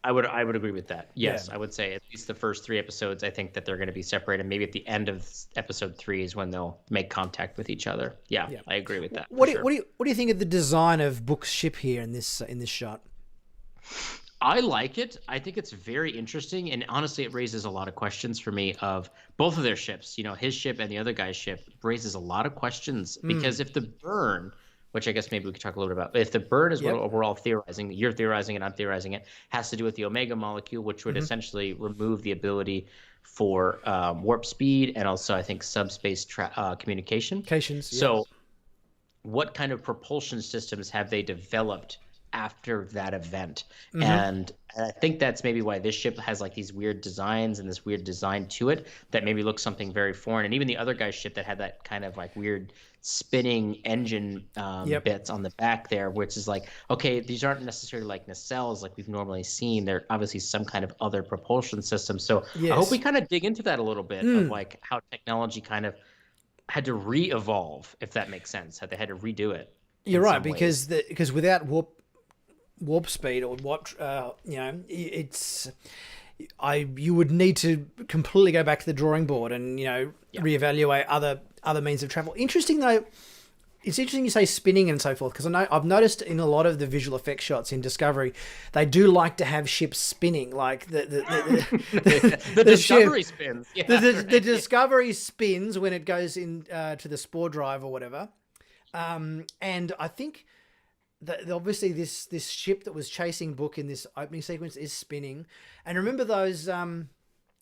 I would agree with that. Yes, I would say at least the first 3 episodes. I think that they're going to be separated. Maybe at the end of episode 3 is when they'll make contact with each other. Yeah. I agree with that. What do you think of the design of Book's ship here in this shot? I like it. I think it's very interesting, and honestly, it raises a lot of questions for me of both of their ships. His ship and the other guy's ship raises a lot of questions because if the burn, which I guess maybe we could talk a little bit about, if the burn is what we're all theorizing, you're theorizing and I'm theorizing it, has to do with the Omega molecule, which would essentially remove the ability for warp speed and also I think subspace communication. So, what kind of propulsion systems have they developed after that event? And I think that's maybe why this ship has like these weird designs and this weird design to it that maybe looks something very foreign. And even the other guy's ship that had that kind of like weird spinning engine bits on the back there, which is like, okay, these aren't necessarily like nacelles like we've normally seen. They're obviously some kind of other propulsion system. So I hope we kind of dig into that a little bit of like how technology kind of had to re-evolve, if that makes sense, how they had to redo it. You're right, because without warp speed or warp, you would need to completely go back to the drawing board and reevaluate other means of travel. Interesting though, it's interesting you say spinning and so forth, because I've noticed in a lot of the visual effects shots in Discovery, they do like to have ships spinning, like the Discovery spins. Yeah, the Discovery spins when it goes in to the spore drive or whatever, and I think that obviously this ship that was chasing Book in this opening sequence is spinning. And remember those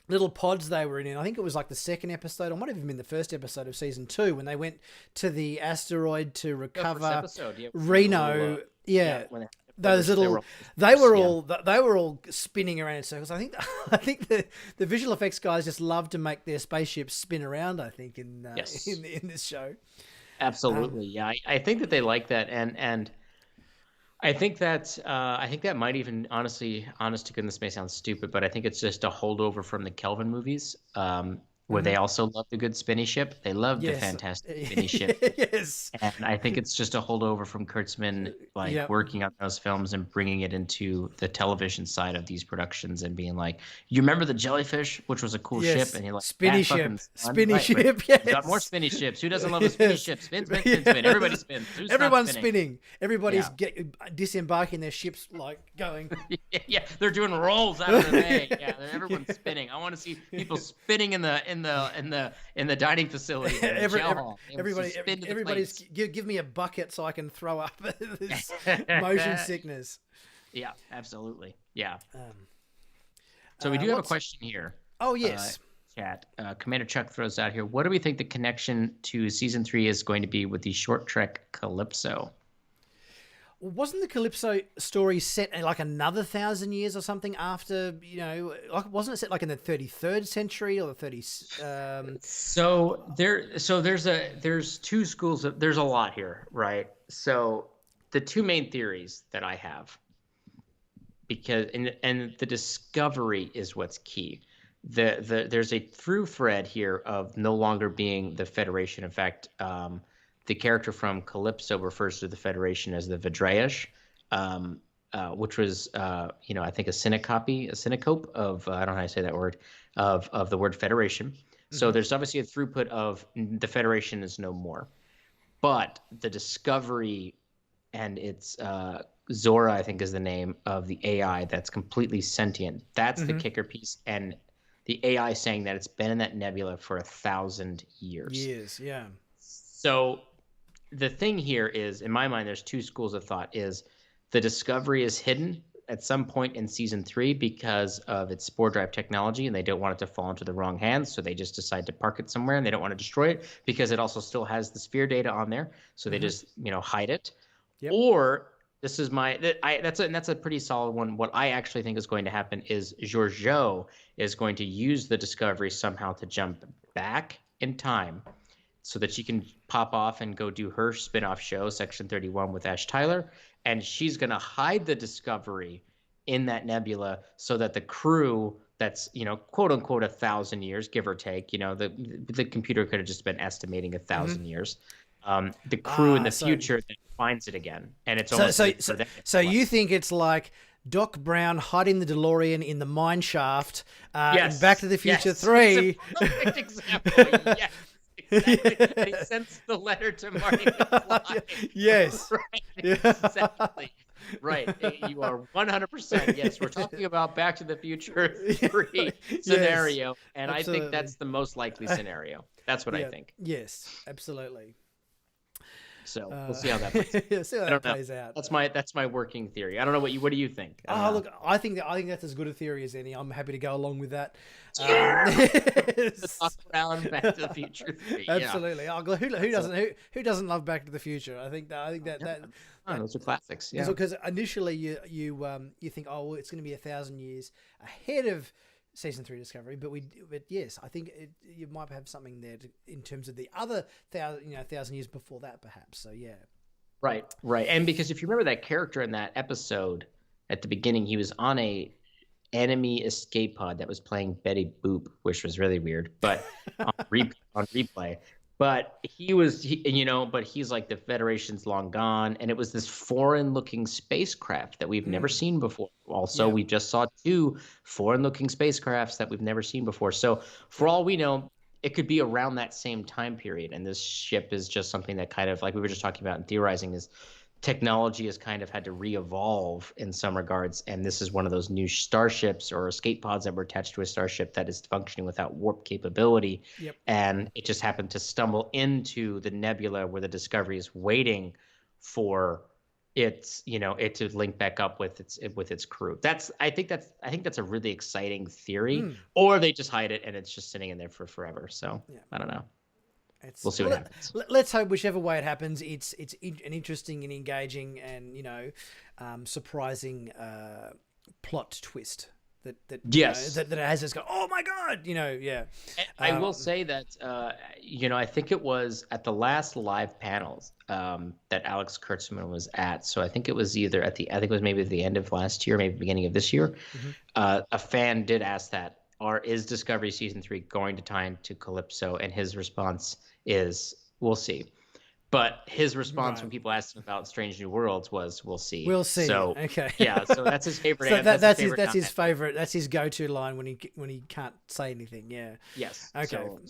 little pods they were in. I think it was like the second episode, or might have even been the first episode of season 2, when they went to the asteroid to recover Reno. When those little, they were all spinning around in circles. I think the visual effects guys just love to make their spaceships spin around. I think in this show. Absolutely, I think that they like that, and I think that might even honest to goodness, may sound stupid, but I think it's just a holdover from the Kelvin movies. Where they also love the good spinny ship. They love the fantastic spinny ship. Yes. And I think it's just a holdover from Kurtzman, working on those films and bringing it into the television side of these productions and being like, you remember the Jellyfish, which was a cool ship? And you're like, spinny ship. Spinny ship, yes. You got more spinny ships. Who doesn't love a spinny ship? Spin, spin, spin, spin. Everybody spins. Everyone's spinning. Everybody's disembarking their ships, like going. They're doing rolls out of the bay. Everyone's spinning. I want to see people spinning in the dining facility. Everybody's give me a bucket so I can throw up this motion sickness. Yeah, absolutely. Yeah. So we do have a question here. Oh yes. Chat. Commander Chuck throws out here. What do we think the connection to season 3 is going to be with the short trek Calypso? Wasn't the Calypso story set in like another 1,000 years or something after, wasn't it set like in the 33rd century or the 30s? There's two schools there's a lot here, right? So the two main theories that I have, because and the discovery is what's key. There's a through thread here of no longer being the Federation. In fact, the character from Calypso refers to the Federation as the Vidraesh, which was, I think a synocope of, I don't know how to say that word, of the word Federation. Mm-hmm. So there's obviously a throughput of the Federation is no more. But the discovery, and it's Zora, I think is the name of the AI that's completely sentient. That's the kicker piece. And the AI saying that it's been in that nebula for 1,000 years. Years, yeah. So the thing here is, in my mind, there's two schools of thought. Is the discovery is hidden at some point in season 3 because of its spore drive technology, and they don't want it to fall into the wrong hands, so they just decide to park it somewhere, and they don't want to destroy it because it also still has the sphere data on there, so they just hide it. Yep. Or this is that's a pretty solid one. What I actually think is going to happen is Georgiou is going to use the discovery somehow to jump back in time, so that she can pop off and go do her spin-off show, Section 31, with Ash Tyler. And she's going to hide the discovery in that nebula so that the crew that's, quote unquote, 1,000 years, give or take, the computer could have just been estimating 1,000 years. The crew in the future that finds it again. And it's almost so you think it's like Doc Brown hiding the DeLorean in the mine shaft in Back to the Future 3. Perfect example, yes. Exactly. And he sends the letter to Marty McFly. Yes. Right. Exactly. Right. You are 100%. Yes. We're talking about Back to the Future 3 scenario. Yes, and absolutely. I think that's the most likely scenario. That's what I think. Yes, absolutely. So we'll see how that plays. See how that plays out. That's my working theory. I don't know what do you think? Look, I think that's as good a theory as any. I'm happy to go along with that. Talk around Back to the Future 3. Absolutely. Yeah. Who doesn't love Back to the Future? I think that those are classics. Yeah. Because initially you think, oh, well, it's going to be 1,000 years ahead of season 3 Discovery, but yes, I think you might have something there in terms of the other 1,000 years before that, perhaps. So yeah. Right. And because if you remember that character in that episode at the beginning, he was on a enemy escape pod that was playing Betty Boop, which was really weird, but on replay. But but he's like, the Federation's long gone, and it was this foreign-looking spacecraft that we've never seen before. Also, we just saw 2 foreign-looking spacecrafts that we've never seen before. So, for all we know, it could be around that same time period, and this ship is just something that kind of, like we were just talking about in theorizing, is technology has kind of had to re-evolve in some regards, and this is one of those new starships or escape pods that were attached to a starship that is functioning without warp capability. Yep. And it just happened to stumble into the nebula where the Discovery is waiting for it's it to link back up with its crew. I think that's a really exciting theory. Or they just hide it and it's just sitting in there for forever. So I don't know. We'll see what happens. Let's hope whichever way it happens, it's an interesting and engaging and surprising plot twist that yes that it has us go, oh my god, I will say that I think it was at the last live panels that Alex Kurtzman was at. So I think it was either I think it was maybe at the end of last year, maybe beginning of this year. A fan did ask that, is Discovery season 3 going to tie into Calypso? And his response is, we'll see. But his response when people asked him about Strange New Worlds was, "We'll see." We'll see. So okay, yeah. So that's his favorite. So that's his favorite. That's his go-to line when he can't say anything. Yeah. Yes. Okay. So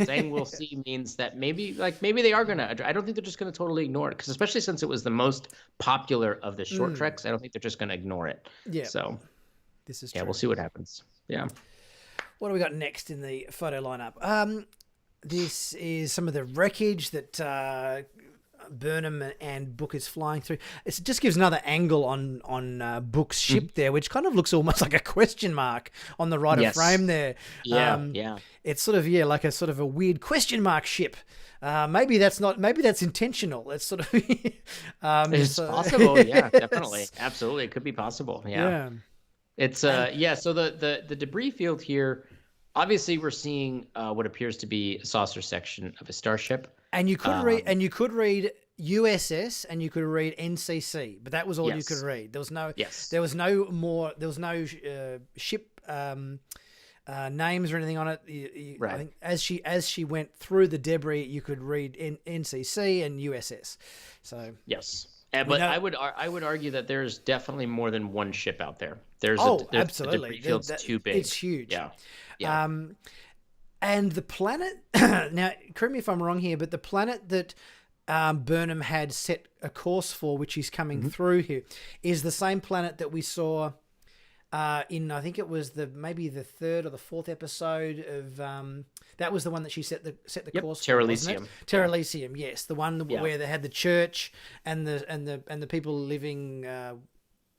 saying "we'll see" means that maybe they are gonna. I don't think they're just gonna totally ignore it, because especially since it was the most popular of the short treks, I don't think they're just gonna ignore it. Yeah. So this is true. We'll see what happens. Yeah. What do we got next in the photo lineup? This is some of the wreckage that Burnham and Book is flying through. It just gives another angle on Book's ship there, which kind of looks almost like a question mark on the right of frame there. Yeah. It's sort of like a sort of a weird question mark ship. Maybe that's intentional. It's sort of it's possible. Yeah, definitely, absolutely, it could be possible. Yeah. It's so the debris field here. Obviously, we're seeing what appears to be a saucer section of a starship. And you could read USS and you could read NCC, but that was all you could read. There was no ship names or anything on it. Right. I think as she went through the debris, you could read NCC and USS. So yes. But I would argue that there's definitely more than one ship out there. Absolutely. The debris field's too big. It's huge. Yeah. And the planet, now, correct me if I'm wrong here, but the planet that Burnham had set a course for, which is coming through here, is the same planet that we saw in, I think it was maybe the 3rd or the 4th episode of, that was the one that she set the course for, wasn't it? Terrelysium, yes, the one where they had the church and the people living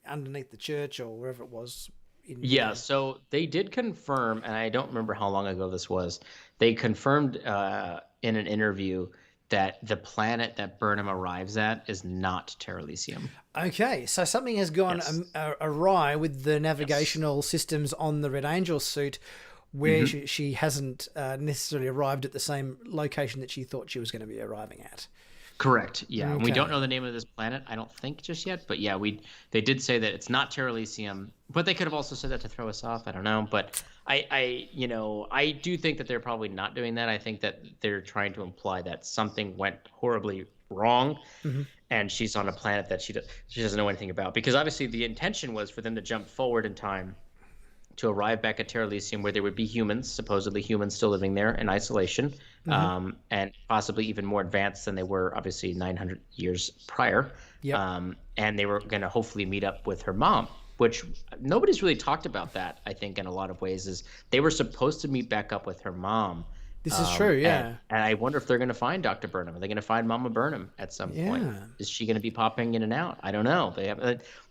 underneath the church or wherever it was. So they did confirm, and I don't remember how long ago this was, they confirmed in an interview that the planet that Burnham arrives at is not Terrelysium. Okay, so something has gone awry with the navigational systems on the Red Angel suit, where she hasn't necessarily arrived at the same location that she thought she was going to be arriving at. Correct. Yeah, and we don't know the name of this planet, I don't think, just yet. But yeah, they did say that it's not Terrelysium, but they could have also said that to throw us off. I don't know, but I do think that they're probably not doing that. I think that they're trying to imply that something went horribly wrong, and she's on a planet that she doesn't know anything about. Because obviously the intention was for them to jump forward in time to arrive back at Terrelysium, where there would be humans, supposedly humans still living there in isolation, and possibly even more advanced than they were, obviously, 900 years prior. Yep. And they were going to hopefully meet up with her mom, which nobody's really talked about that, I think, in a lot of ways, is they were supposed to meet back up with her mom. This is true, yeah. And I wonder if they're going to find Dr. Burnham. Are they going to find Mama Burnham at some point? Is she going to be popping in and out? I don't know.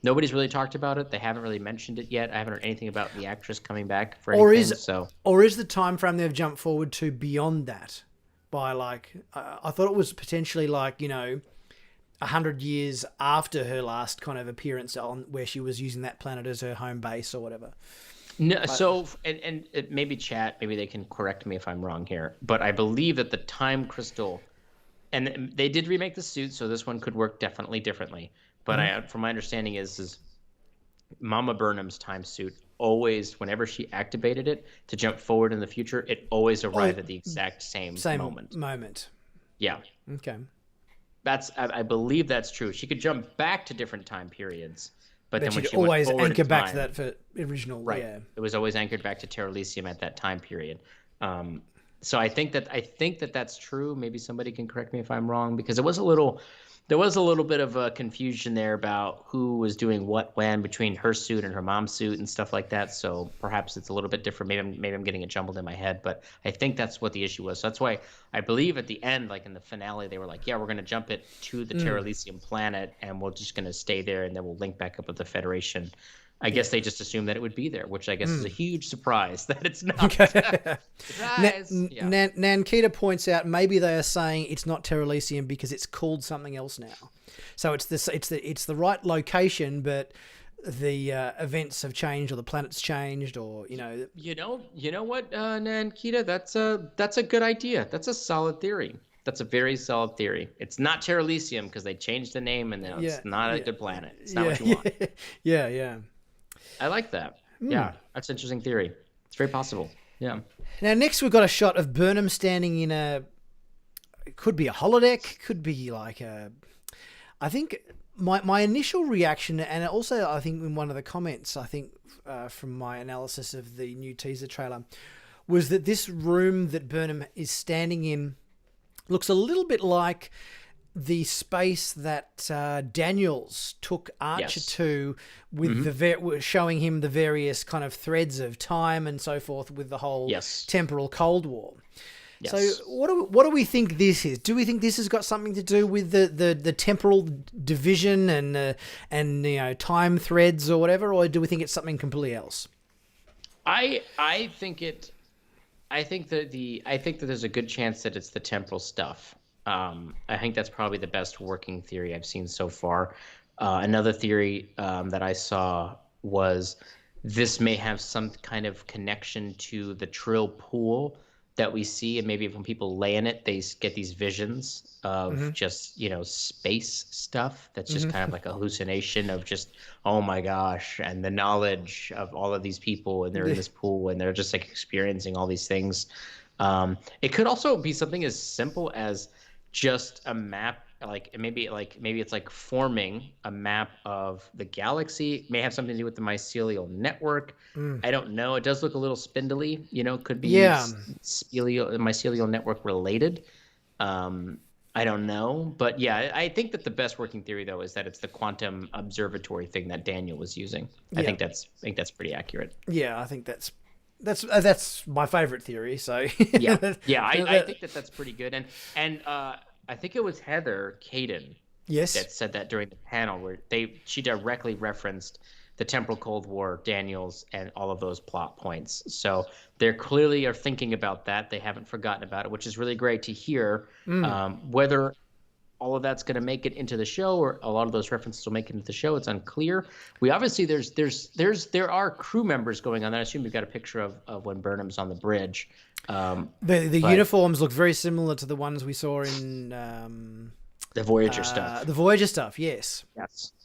Nobody's really talked about it. They haven't really mentioned it yet. I haven't heard anything about the actress coming back for anything. Or is the time frame they've jumped forward to beyond that? By I thought it was potentially 100 years after her last kind of appearance on where she was using that planet as her home base or whatever. No, and maybe chat, maybe they can correct me if I'm wrong here, but I believe that the time crystal, and they did remake the suit, so this one could work definitely differently. But from my understanding is Mama Burnham's time suit always, whenever she activated it to jump forward in the future, it always arrived at the exact same moment. Yeah. Okay. I believe that's true. She could jump back to different time periods. But then when she always went anchor back to that for original, right? Yeah. It was always anchored back to Terrelysium at that time period. So I think that that's true. Maybe somebody can correct me if I'm wrong, because there was a little bit of a confusion there about who was doing what when between her suit and her mom's suit and stuff like that. So perhaps it's a little bit different. Maybe I'm getting it jumbled in my head, but I think that's what the issue was. So that's why I believe at the end, like in the finale, they were like, yeah, we're going to jump it to the Terra Elysium planet, and we're just going to stay there, and then we'll link back up with the Federation. I guess they just assumed that it would be there, which I guess is a huge surprise that it's not. Surprise! Nankita points out maybe they are saying it's not Terra Elysium because it's called something else now. So it's the right location, but the events have changed, or the planet's changed, or you know what, Nankita, that's a good idea. That's a solid theory. That's a very solid theory. It's not Terra Elysium because they changed the name, and now it's not a good planet. It's not what you want. Yeah. I like that. Yeah, that's an interesting theory. It's very possible. Yeah. Now, next we've got a shot of Burnham standing in it could be a holodeck, could be like I think my initial reaction, and also I think in one of the comments, I think from my analysis of the new teaser trailer, was that this room that Burnham is standing in looks a little bit like the space that Daniels took Archer to, with showing him the various kind of threads of time and so forth, with the whole temporal Cold War. Yes. So what do we think this is? Do we think this has got something to do with the temporal division and time threads or whatever, or do we think it's something completely else? I think that there's a good chance that it's the temporal stuff. I think that's probably the best working theory I've seen so far. Another theory that I saw was this may have some kind of connection to the Trill pool that we see, and maybe when people lay in it, they get these visions of just space stuff that's just kind of like a hallucination of just, oh my gosh, and the knowledge of all of these people, and they're in this pool and they're just like experiencing all these things. It could also be something as simple as just a map, maybe it's like forming a map of the galaxy. It may have something to do with the mycelial network. I don't know. It does look a little spindly, could be mycelial network related. I don't know, but yeah, I think that the best working theory though is that it's the quantum observatory thing that Daniel was using. I think that's pretty accurate. Yeah, I think that's my favorite theory. So I think that's pretty good. And I think it was Heather Caden that said that during the panel where she directly referenced the temporal Cold War, Daniels, and all of those plot points. So they clearly are thinking about that. They haven't forgotten about it, which is really great to hear. Whether all of that's going to make it into the show, or a lot of those references will make it into the show, it's unclear. We obviously there are crew members going on there. I assume you've got a picture of when Burnham's on the bridge. The uniforms look very similar to the ones we saw in the Voyager stuff. The Voyager stuff, yes.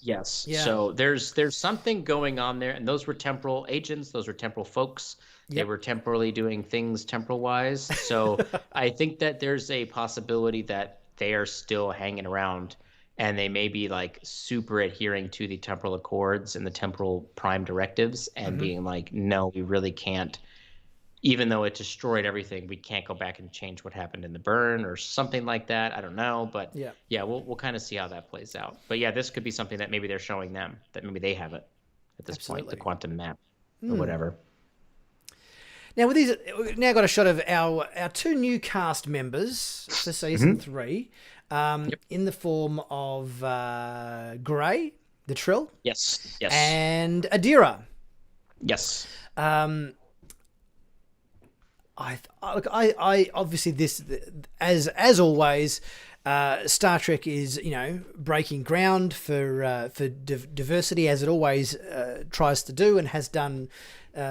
Yes. Yeah. So there's something going on there, and those were temporal agents. Those were temporal folks. They were temporally doing things temporal-wise. So I think that there's a possibility that they are still hanging around, and they may be like super adhering to the temporal accords and the temporal prime directives, and being like, no, we really can't. Even though it destroyed everything, we can't go back and change what happened in the burn or something like that. I don't know, but we'll kind of see how that plays out. But yeah, this could be something that maybe they're showing them, that maybe they have it at this point, the quantum map or whatever. Now with these, we've now got a shot of our two new cast members for season 3, in the form of Gray, the Trill, yes, and Adira, yes. I obviously this, as always, Star Trek is breaking ground for diversity, as it always tries to do and has done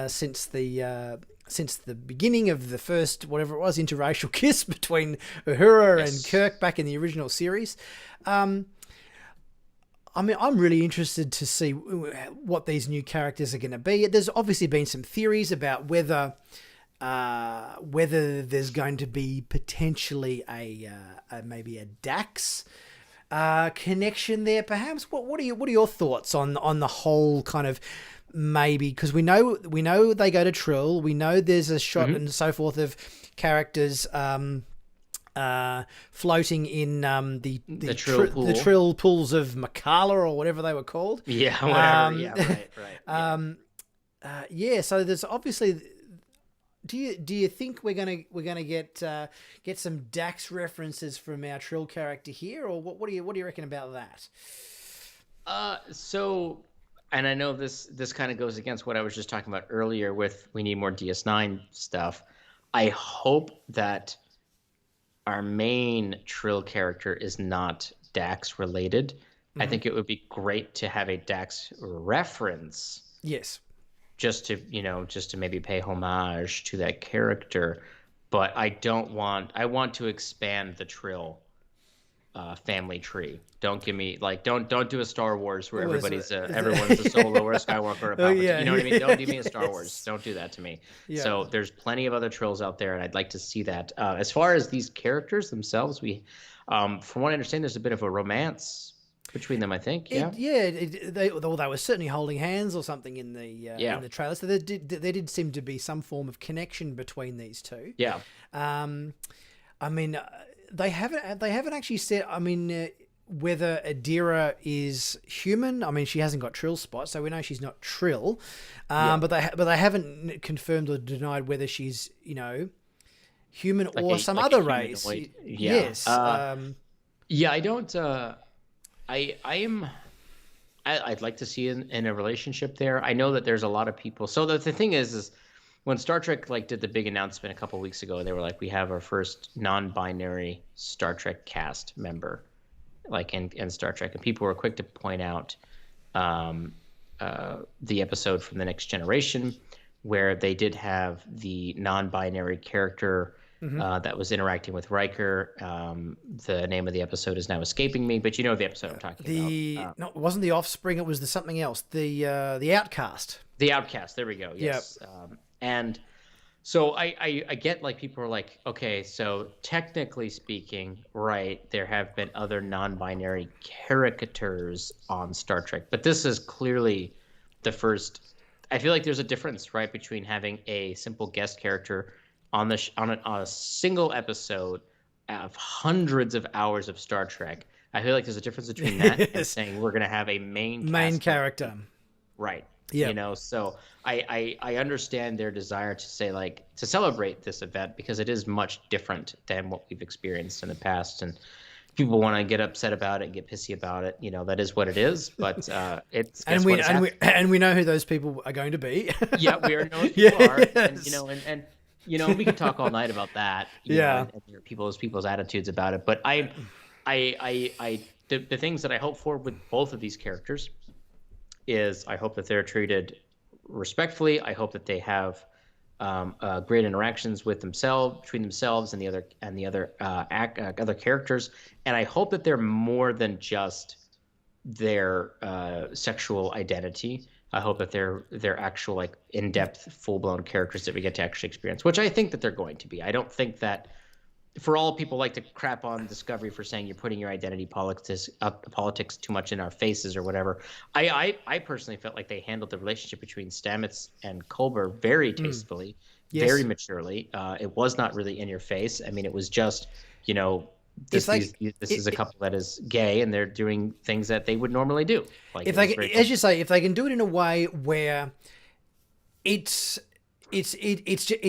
since the beginning of the first, whatever it was, interracial kiss between Uhura and Kirk back in the original series. I mean, I'm really interested to see what these new characters are going to be. There's obviously been some theories about whether there's going to be potentially maybe a Dax connection there, perhaps. What are your thoughts on the whole kind of, maybe, because we know they go to Trill, we know there's a shot and so forth of characters floating in the Trill pools of Makala or whatever they were called. Yeah, whatever. Right. So there's obviously. Do you think we're gonna get some Dax references from our Trill character here, or what do you reckon about that? So, and I know this kind of goes against what I was just talking about earlier with we need more DS9 stuff. I hope that our main Trill character is not Dax related. I think it would be great to have a Dax reference. Yes. Just to maybe pay homage to that character, but I want to expand the Trill family tree. Don't give me don't do a Star Wars where everyone's a Solo or a Skywalker or a Palpatine. You know what I mean? Don't give me a Star Wars. Don't do that to me. Yeah. So there's plenty of other Trills out there, and I'd like to see that. As far as these characters themselves, from what I understand, there's a bit of a romance between them, I think. They were certainly holding hands or something in the trailer. So there did seem to be some form of connection between these two. Yeah. I mean, they haven't actually said. I mean, whether Adira is human. I mean, she hasn't got Trill spots, so we know she's not Trill. But they haven't confirmed or denied whether she's human or some other race. Yeah. Yes. I don't. I'd like to see in a relationship there. I know that there's a lot of people. So the thing is when Star Trek did the big announcement a couple of weeks ago, they were like, we have our first non-binary Star Trek cast member, in Star Trek, and people were quick to point out the episode from The Next Generation, where they did have the non-binary character that was interacting with Riker. The name of the episode is now escaping me, but you know the episode I'm talking about. No, it wasn't the Offspring. It was something else. The Outcast. The Outcast. There we go. Yes. Yep. And so I get people are like, okay, so technically speaking, right, there have been other non-binary caricatures on Star Trek, but this is clearly the first. I feel like there's a difference, right, between having a simple guest character on a single episode of hundreds of hours of Star Trek. I feel like there's a difference between that and saying we're going to have a main character. Right. Yeah. So I understand their desire to say to celebrate this event because it is much different than what we've experienced in the past, and people want to get upset about it, get pissy about it. That is what it is, but it's and we know who those people are going to be. Yeah, we know who people are, and we can talk all night about that. And people's attitudes about it. But the things that I hope for with both of these characters is I hope that they're treated respectfully. I hope that they have great interactions with between themselves and the other characters, and I hope that they're more than just their sexual identity. I hope that they're actual in-depth, full-blown characters that we get to actually experience, which I think that they're going to be. I don't think that for all people like to crap on Discovery for saying you're putting your identity politics too much in our faces or whatever. I personally felt like they handled the relationship between Stamets and Culber very tastefully, very maturely. It was not really in your face. I mean, it was just, this is a couple that is gay and they're doing things that they would normally do. If they can do it in a way where it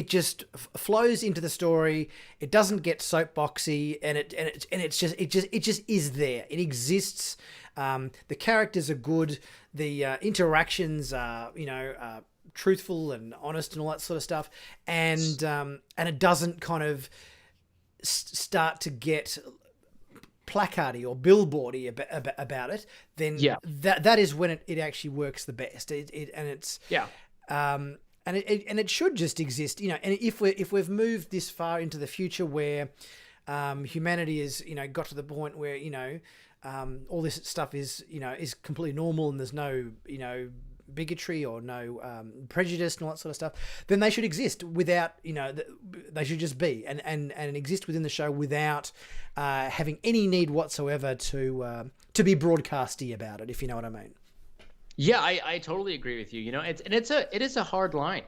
just flows into the story. It doesn't get soapboxy, and it just is there. It exists. The characters are good. The interactions are truthful and honest and all that sort of stuff. And it doesn't kind of start to get placardy or billboardy about it. Then that is when it actually works the best. And it should just exist, And if we've moved this far into the future where humanity is, got to the point where all this stuff is completely normal and there's no bigotry or no prejudice and all that sort of stuff, then they should exist without, they should just be and exist within the show without having any need whatsoever to be broadcasty about it, if you know what I mean. Yeah, I totally agree with you. It is a hard line,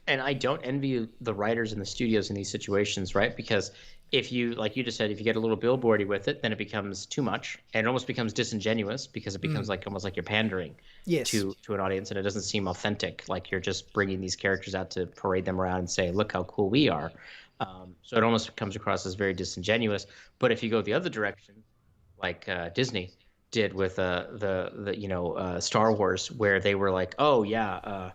and I don't envy the writers and the studios in these situations, right? Because if you, like you just said, if you get a little billboardy with it, then it becomes too much, and it almost becomes disingenuous because it becomes almost like you're pandering to an audience, and it doesn't seem authentic. Like you're just bringing these characters out to parade them around and say, "Look how cool we are." So it almost comes across as very disingenuous. But if you go the other direction, like Disney did with the Star Wars, where they were like, "Oh yeah,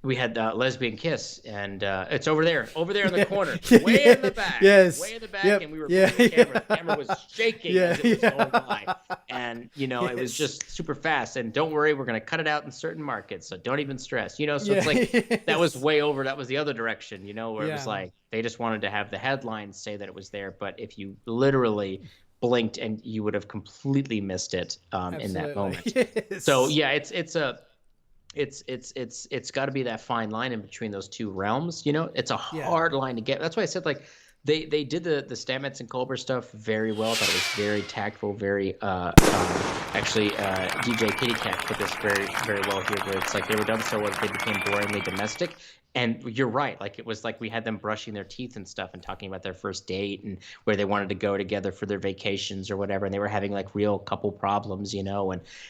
we had lesbian kiss, and it's over there in the corner, way in the back, way in the back," and we were moving the camera. The camera was shaking as it was going by, and it was just super fast. And don't worry, we're gonna cut it out in certain markets, so don't even stress. So it's like that was way over. That was the other direction, where it was like they just wanted to have the headlines say that it was there, but if you literally blinked, and you would have completely missed it in that moment. So yeah, it's got to be that fine line in between those two realms. It's a hard line to get. That's why I said, like, they did the Stamets and Colbert stuff very well. I thought it was very tactful, very actually DJ Kitty Cat put this very, very well here, where it's like they were done so well that they became boringly domestic. And you're right, like it was like we had them brushing their teeth and stuff and talking about their first date and where they wanted to go together for their vacations or whatever, and they were having like real couple problems,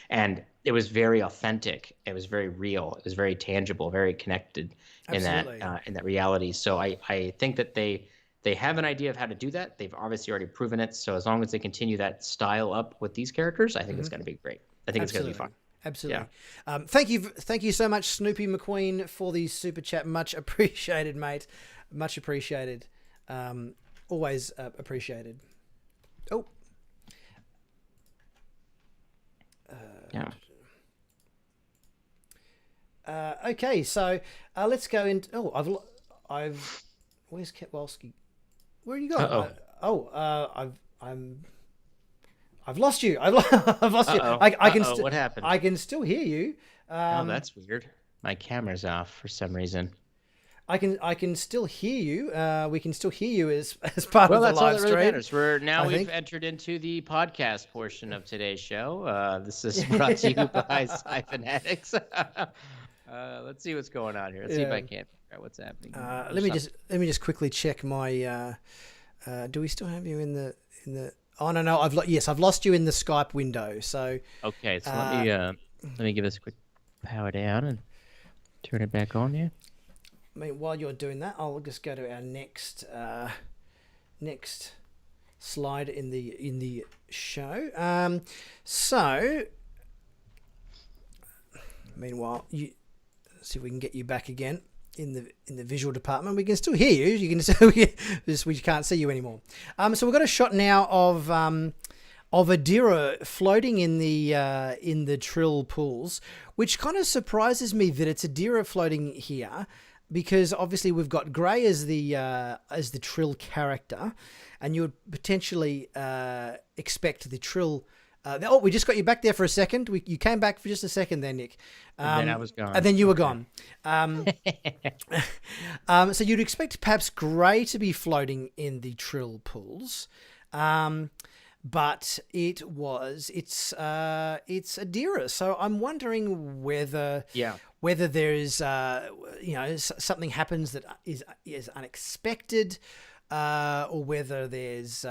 and it was very authentic. It was very real. It was very tangible, very connected in that reality. So I think that they have an idea of how to do that. They've obviously already proven it. So as long as they continue that style up with these characters, I think it's going to be great. I think it's going to be fun. Absolutely. Yeah. Thank you so much, Snoopy McQueen, for the super chat. Much appreciated, mate. Much appreciated. Always appreciated. Oh. Yeah. Okay, so let's go into. Oh, I've. Where's Ketwolski? Where are you going? I've lost you. I've lost you. I can. What happened? I can still hear you. That's weird. My camera's off for some reason. I can still hear you. We can still hear you as part of the live stream. Well, that's all that really matters. We've entered into the podcast portion of today's show. This is brought to you by Sci-Finatics. Let's see what's going on here. Let's see if I can't figure out what's happening. Let me just quickly check my. Do we still have you in the? Oh no! I've lost you in the Skype window. So okay, so let me give this a quick power down and turn it back on. Yeah. I mean, while you're doing that, I'll just go to our next slide in the show. So meanwhile, let's see if we can get you back again in the visual department. We can still hear you. You can we can't see you anymore. So we've got a shot now of Adira floating in the Trill pools, which kind of surprises me that it's Adira floating here, because obviously we've got Gray as the Trill character, and you would potentially expect the Trill. We just got you back there for a second. You came back for just a second there, Nick. And then I was gone. And then you were gone. So you'd expect perhaps Gray to be floating in the Trill pools, but it's Adira. So I'm wondering whether there is something happens that is unexpected, or whether there's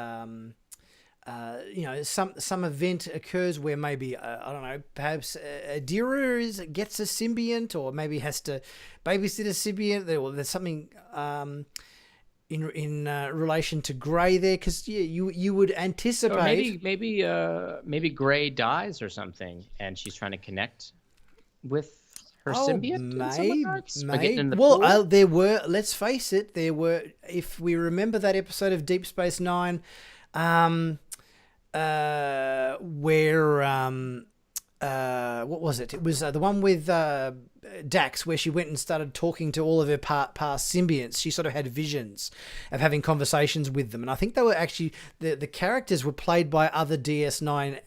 some event occurs where maybe I don't know, perhaps Adira gets a symbiont, or maybe has to babysit a symbiont. There's something in relation to Gray there, because you would anticipate. Or maybe Gray dies or something, and she's trying to connect with her symbiont. Well, there were. Let's face it, there were. If we remember that episode of Deep Space Nine. Where what was it? It was the one with Dax, where she went and started talking to all of her past symbionts. She sort of had visions of having conversations with them, and I think they were actually the characters were played by other DS9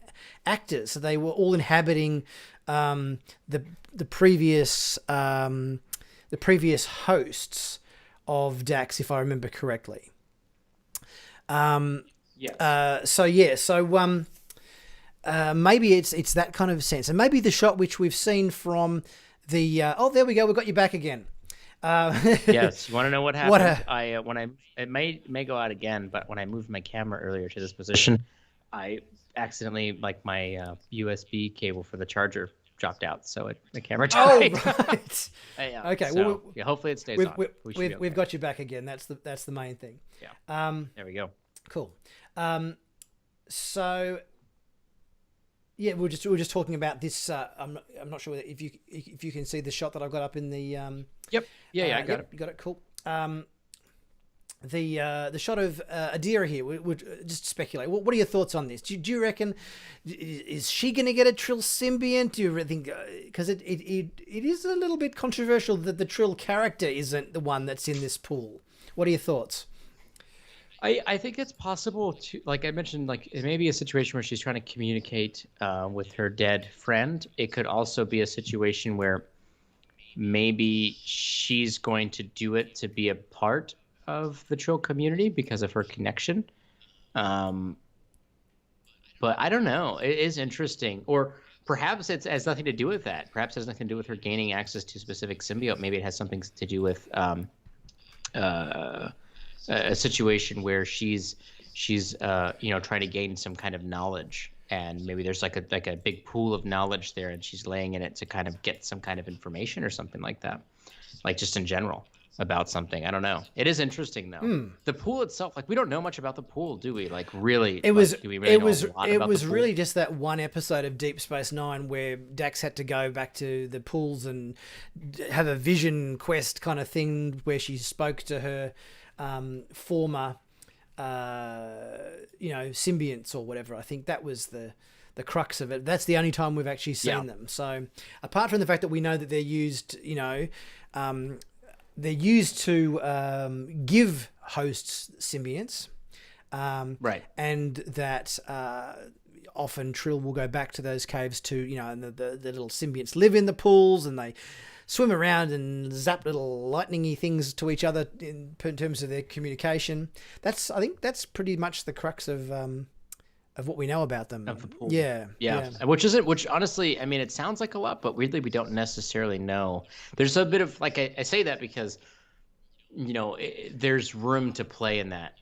actors, so they were all inhabiting the previous hosts of Dax, if I remember correctly. Maybe it's that kind of sense, and maybe the shot which we've seen from the there we go, we've got you back again. Yes, you want to know what happened? It may go out again, but when I moved my camera earlier to this position, I accidentally, like, my USB cable for the charger dropped out, so the camera died. Oh, right. Yeah, okay. So, hopefully it stays on. We've got you back again. That's the main thing. Yeah. There we go. Cool. So yeah, we're just talking about this. I'm not sure if you can see the shot that I've got up in the. Yep. Yeah. I got it. You got it. Cool. The shot of Adira here. We just speculate. What are your thoughts on this? Do you reckon is she going to get a Trill symbiont? Do you think because it is a little bit controversial that the Trill character isn't the one that's in this pool? What are your thoughts? I think it's possible to, like I mentioned, like it may be a situation where she's trying to communicate with her dead friend. It could also be a situation where maybe she's going to do it to be a part of the Trill community because of her connection. But I don't know. It is interesting. Or perhaps it has nothing to do with that. Perhaps it has nothing to do with her gaining access to a specific symbiote. Maybe it has something to do with a situation where she's trying to gain some kind of knowledge, and maybe there's like a big pool of knowledge there, and she's laying in it to kind of get some kind of information or something like that, like just in general about something. I don't know. It is interesting though. The pool itself, like we don't know much about the pool, do we? Like really, it was really really just that one episode of Deep Space Nine where Dax had to go back to the pools and have a vision quest kind of thing where she spoke to her former symbionts or whatever. I think that was the crux of it. That's the only time we've actually seen them. So apart from the fact that we know that they're used, they're used to give hosts symbionts, right, and that often Trill will go back to those caves to and the little symbionts live in the pools and they swim around and zap little lightningy things to each other in terms of their communication. I think that's pretty much the crux of what we know about them. Of the pool. Yeah. Which honestly, I mean, it sounds like a lot, but weirdly we don't necessarily know. There's a bit of, like, I say that because, there's room to play in that,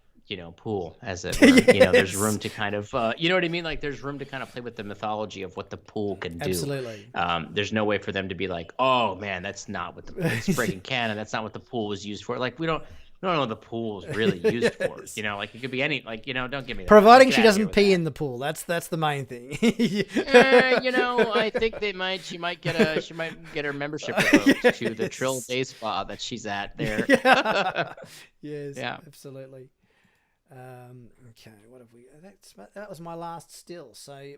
pool, as it were. Yes. There's room to kind of, you know what I mean? Like there's room to kind of play with the mythology of what the pool can do. Absolutely. There's no way for them to be like, oh man, that's not what it's friggin' canon. That's not what the pool was used for. Like we don't know what the pool is really used for. Like it could be any, like, don't give me that. Providing she doesn't pee in the pool. That's the main thing. I think she might get her membership revoked to the Trill day spa that she's at there. Yes. Yeah. Absolutely. Okay, what have we? That was my last still. So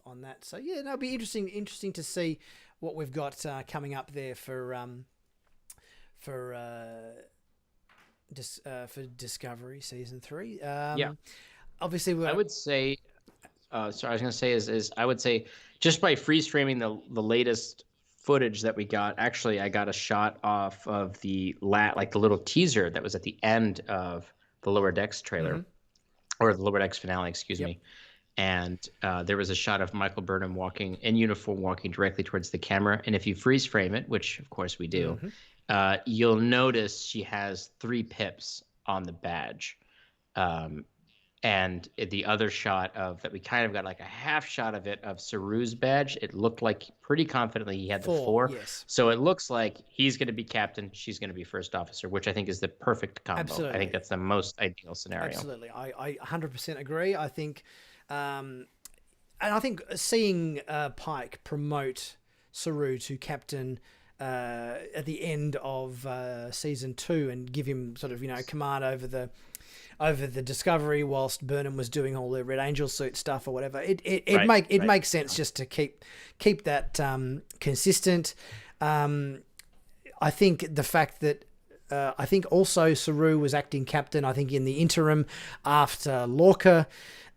on that, so yeah, it'll be interesting to see what we've got coming up there for Discovery season 3. Obviously, I would say. Sorry, I was going to say is I would say just by freeze framing the latest footage that we got. Actually, I got a shot off of the little teaser that was at the end of the Lower Decks trailer, or the Lower Decks finale, excuse me. And there was a shot of Michael Burnham walking in uniform, walking directly towards the camera. And if you freeze frame it, which of course we do, you'll notice she has 3 pips on the badge. And the other shot that we kind of got like a half shot of it of Saru's badge, it looked like pretty confidently he had the 4. Yes. So it looks like he's going to be captain, she's going to be first officer, which I think is the perfect combo. Absolutely. I think that's the most ideal scenario. Absolutely. I 100% agree. I think, and I think seeing Pike promote Saru to captain at the end of season 2 and give him sort of, command over the Discovery whilst Burnham was doing all the Red Angel suit stuff or whatever. It makes sense just to keep that consistent. I think the fact that I think also Saru was acting captain, I think, in the interim after Lorca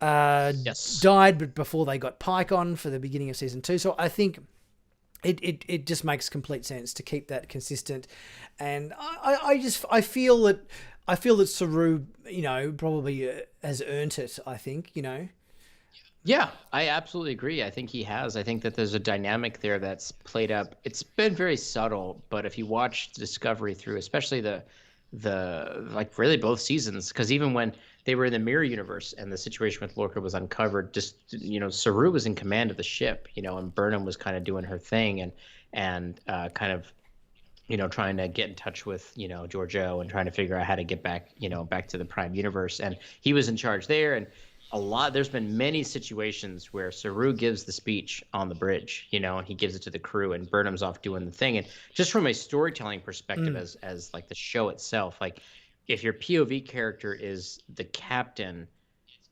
died, but before they got Pike on for the beginning of season 2. So I think it just makes complete sense to keep that consistent, and I feel that Saru, probably has earned it. I think, Yeah, I absolutely agree. I think he has. I think that there's a dynamic there that's played up. It's been very subtle, but if you watch Discovery through, especially the like really both seasons, because even when they were in the mirror universe and the situation with Lorca was uncovered, just Saru was in command of the ship, and Burnham was kind of doing her thing and kind of trying to get in touch with Giorgio and trying to figure out how to get back back to the Prime universe, and he was in charge there. And there's been many situations where Saru gives the speech on the bridge, and he gives it to the crew, and Burnham's off doing the thing. And just from a storytelling perspective, as like the show itself, like if your POV character is the captain,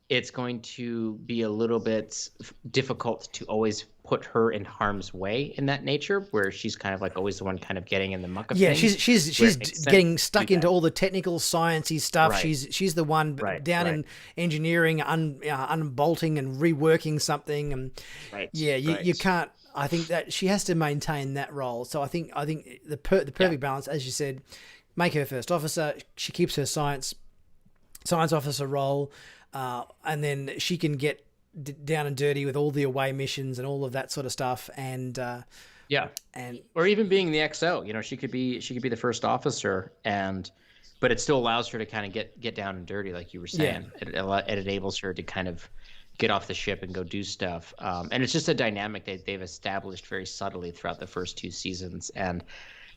it's going to be a little bit difficult to always put her in harm's way in that nature, where she's kind of like always the one kind of getting in the muck of things. Yeah, she's getting stuck into all the technical sciencey stuff. Right. She's the one down in engineering, unbolting and reworking something, and you can't. I think that she has to maintain that role. So I think the perfect balance, as you said, make her first officer. She keeps her science officer role. And then she can get down and dirty with all the away missions and all of that sort of stuff. And or even being the XO, she could be the first officer, but it still allows her to kind of get down and dirty, like you were saying. Yeah. It enables her to kind of get off the ship and go do stuff. And it's just a dynamic that they've established very subtly throughout the first two seasons. And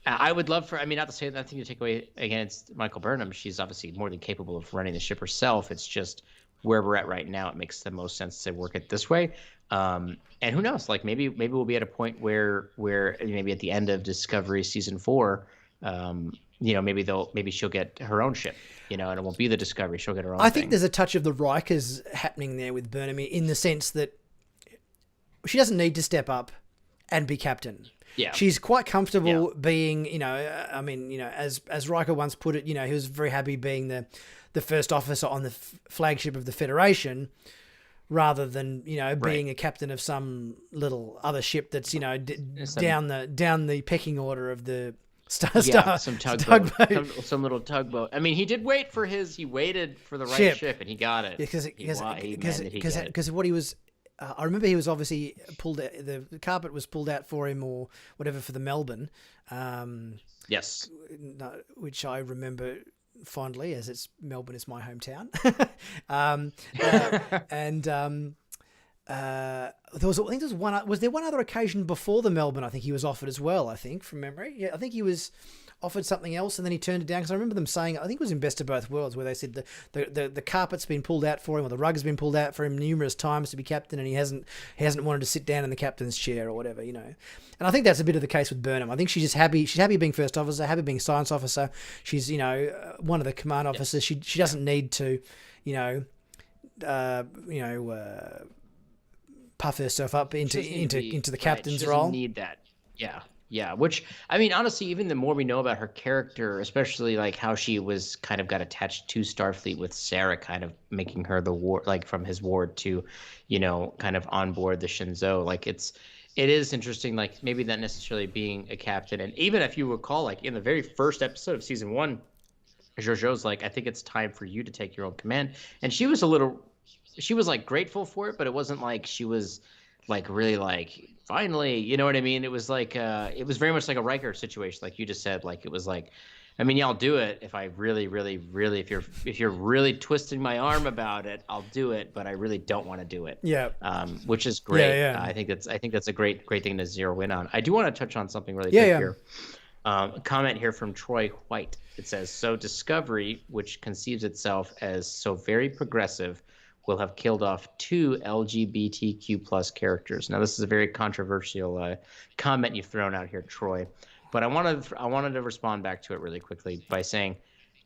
I would love not to say nothing to take away against Michael Burnham. She's obviously more than capable of running the ship herself. It's just where we're at right now, it makes the most sense to work it this way. And who knows? Like maybe we'll be at a point where maybe at the end of Discovery season 4, maybe she'll get her own ship, and it won't be the Discovery. She'll get her own. I think there's a touch of the Rikers happening there with Burnham, in the sense that she doesn't need to step up and be captain. Yeah. She's quite comfortable being, as Riker once put it, he was very happy being the first officer on the flagship of the Federation, rather than being a captain of some little other ship that's down the pecking order of the some tugboat, some little tugboat. I mean, he waited for the right ship, and he got it. Because what he was. I remember he was obviously the carpet was pulled out for him or whatever for the Melbourne. Yes. Which I remember fondly, as Melbourne is my hometown. Was there one other occasion before the Melbourne? I think he was offered as well. I think from memory, yeah, I think he was offered something else and then he turned it down, because I remember them saying, I think it was in Best of Both Worlds, where they said the carpet's been pulled out for him, or the rug's been pulled out for him numerous times to be captain, and he hasn't wanted to sit down in the captain's chair or whatever, And I think that's a bit of the case with Burnham. I think she's just happy. She's happy being first officer, happy being science officer. She's one of the command officers. She doesn't need to puff herself up into the captain's role. She doesn't need that. Yeah, which, honestly, even the more we know about her character, especially like how she was kind of got attached to Starfleet with Sarah kind of making her the ward, like from his ward to, kind of on board the Shenzhou. Like it is interesting, like maybe not necessarily being a captain. And even if you recall, like in the very first episode of season 1, Giorgio's like, I think it's time for you to take your own command. And she was like grateful for it, but it wasn't like she was like really like, finally, you know what I mean? It was like it was very much like a Riker situation, like you just said. Like it was like, I'll do it if I really, really, really, if you're really twisting my arm about it, I'll do it, but I really don't want to do it. Yeah. Which is great. Yeah. I think that's a great thing to zero in on. I do want to touch on something really quick here. A comment here from Troy White. It says, so Discovery, which conceives itself as so very progressive, will have killed off 2 LGBTQ plus characters. Now, this is a very controversial comment you've thrown out here, Troy, but I wanted to respond back to it really quickly by saying,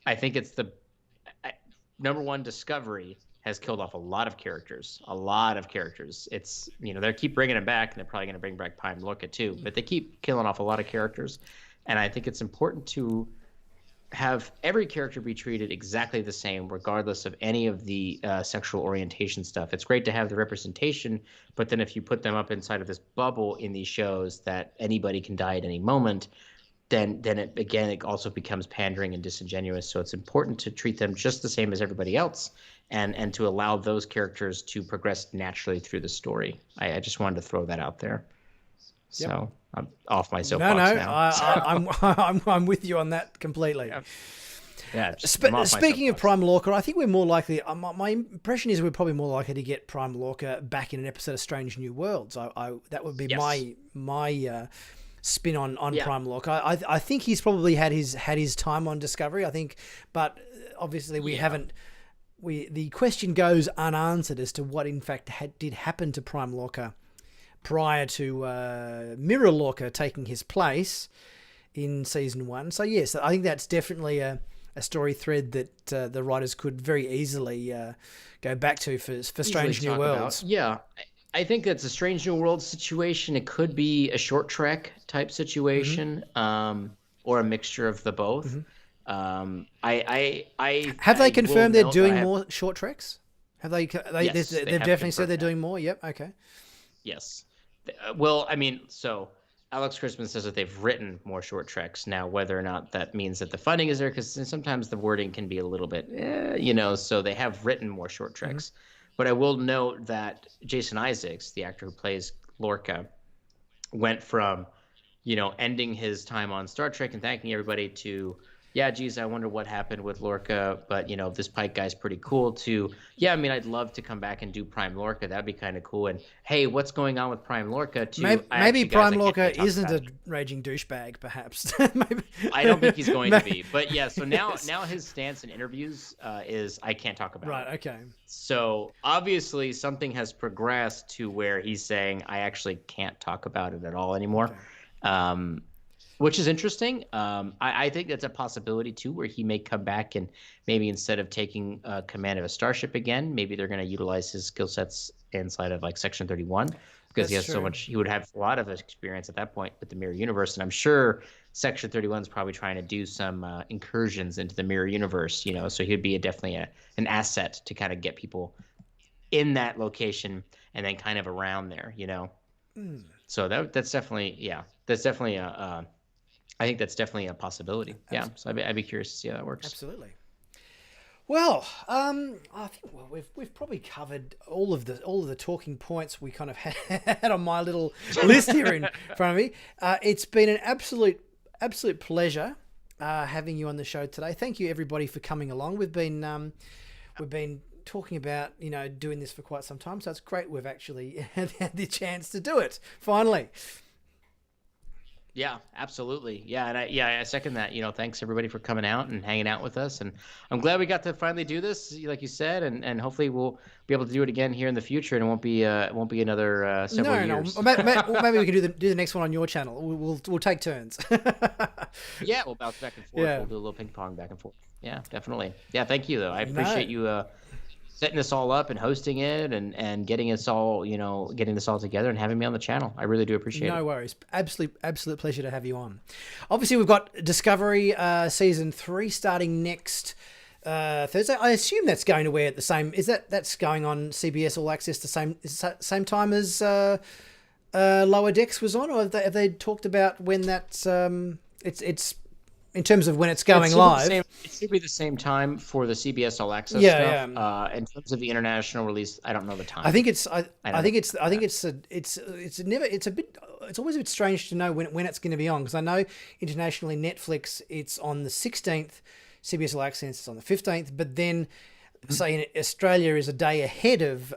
I think it's number one, Discovery has killed off a lot of characters. It's, they keep bringing them back, and they're probably going to bring back Pine Lorca too, but they keep killing off a lot of characters. And I think it's important to have every character be treated exactly the same, regardless of any of the sexual orientation stuff. It's great to have the representation, but then if you put them up inside of this bubble in these shows that anybody can die at any moment, then it also becomes pandering and disingenuous. So it's important to treat them just the same as everybody else, and to allow those characters to progress naturally through the story. I just wanted to throw that out there. Yep. So I'm off my soapbox now. I'm with you on that completely. Yeah. Speaking of Prime Lorca, I think we're more likely. My impression is we're probably more likely to get Prime Lorca back in an episode of Strange New Worlds. That would be my spin on Prime Lorca. I think he's probably had his time on Discovery. I think, but obviously we haven't. The question goes unanswered as to what in fact did happen to Prime Lorca prior to Mirror Lorca taking his place in season 1. So yes, I think that's definitely a story thread that the writers could very easily go back to for Strange New Worlds. Yeah, I think that's a Strange New Worlds situation. It could be a short trek type situation, or a mixture of the both. Mm-hmm. Have they confirmed they're doing more short treks? They've definitely said they're doing more. Yep. Okay. Yes. Well, I mean, so Alex Christmas says that they've written more short treks. Now, whether or not that means that the funding is there, because sometimes the wording can be a little bit, so they have written more short treks. Mm-hmm. But I will note that Jason Isaacs, the actor who plays Lorca, went from, ending his time on Star Trek and thanking everybody to, yeah, geez, I wonder what happened with Lorca, but, this Pike guy's pretty cool, to, yeah, I mean, I'd love to come back and do Prime Lorca. That'd be kind of cool. And, hey, what's going on with Prime Lorca? Maybe Prime Lorca isn't a raging douchebag, perhaps. Maybe. I don't think he's going to be. But, yeah, so now his stance in interviews is I can't talk about it. Right, okay. So, obviously, something has progressed to where he's saying I actually can't talk about it at all anymore. Okay. Which is interesting. I think that's a possibility too, where he may come back and maybe instead of taking command of a starship again, maybe they're going to utilize his skill sets inside of like Section 31, because he has so much. He would have a lot of experience at that point with the Mirror Universe, and I'm sure Section 31 is probably trying to do some incursions into the Mirror Universe. So he'd be definitely an asset to kind of get people in that location and then kind of around there. So that's definitely I think that's definitely a possibility. Yeah, so I'd be curious to see how that works. Absolutely. Well, I think we've probably covered all of the talking points we kind of had on my little list here in front of me. It's been an absolute pleasure having you on the show today. Thank you everybody for coming along. We've been talking about doing this for quite some time, so it's great we've actually had the chance to do it finally. Yeah, absolutely. Yeah, and I second that. Thanks everybody for coming out and hanging out with us, and I'm glad we got to finally do this, like you said, and hopefully we'll be able to do it again here in the future, and it won't be another several years. No, maybe we can do the next one on your channel. We'll take turns. Yeah, we'll bounce back and forth. Yeah. We'll do a little ping pong back and forth. Yeah, definitely. Yeah, thank you though. I appreciate you setting this all up and hosting it and getting us all, getting this all together and having me on the channel. I really do appreciate it. No worries. Absolute pleasure to have you on. Obviously, we've got Discovery season 3 starting next Thursday. I assume that's going to air at the same. That's going on CBS All Access the same time as Lower Decks was on, or have they talked about when that's it's in terms of when it's going live? It should be the same time for the CBS All Access stuff. Yeah. In terms of the international release, I don't know the time. I think it's always a bit strange to know when it's going to be on, because I know internationally Netflix it's on the 16th, CBS All Access is on the 15th, but then say in Australia is a day ahead of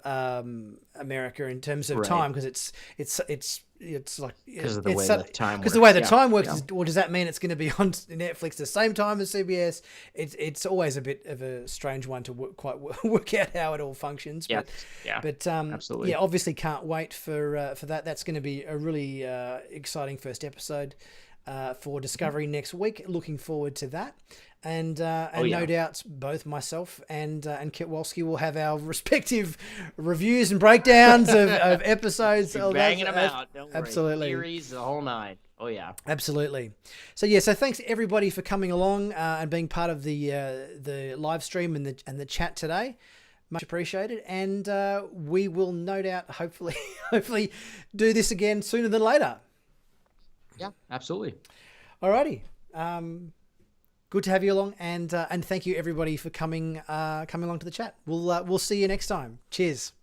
America in terms of time, because it's like because of the way the time works. Because the way the time works, does that mean it's going to be on Netflix the same time as CBS? It's always a bit of a strange one to quite work out how it all functions. Yeah, but absolutely. Yeah, obviously can't wait for that. That's going to be a really exciting first episode for Discovery next week. Looking forward to that. And no doubt both myself and Ketwolski will have our respective reviews and breakdowns of episodes. Banging them out. Don't worry. Absolutely. Theories, the whole nine. Oh yeah, absolutely. So yeah, so thanks everybody for coming along and being part of the live stream and the chat today. Much appreciated, and we will no doubt, hopefully do this again sooner than later. Yeah, absolutely. Alrighty. Good to have you along, and thank you everybody for coming along to the chat. We'll see you next time. Cheers.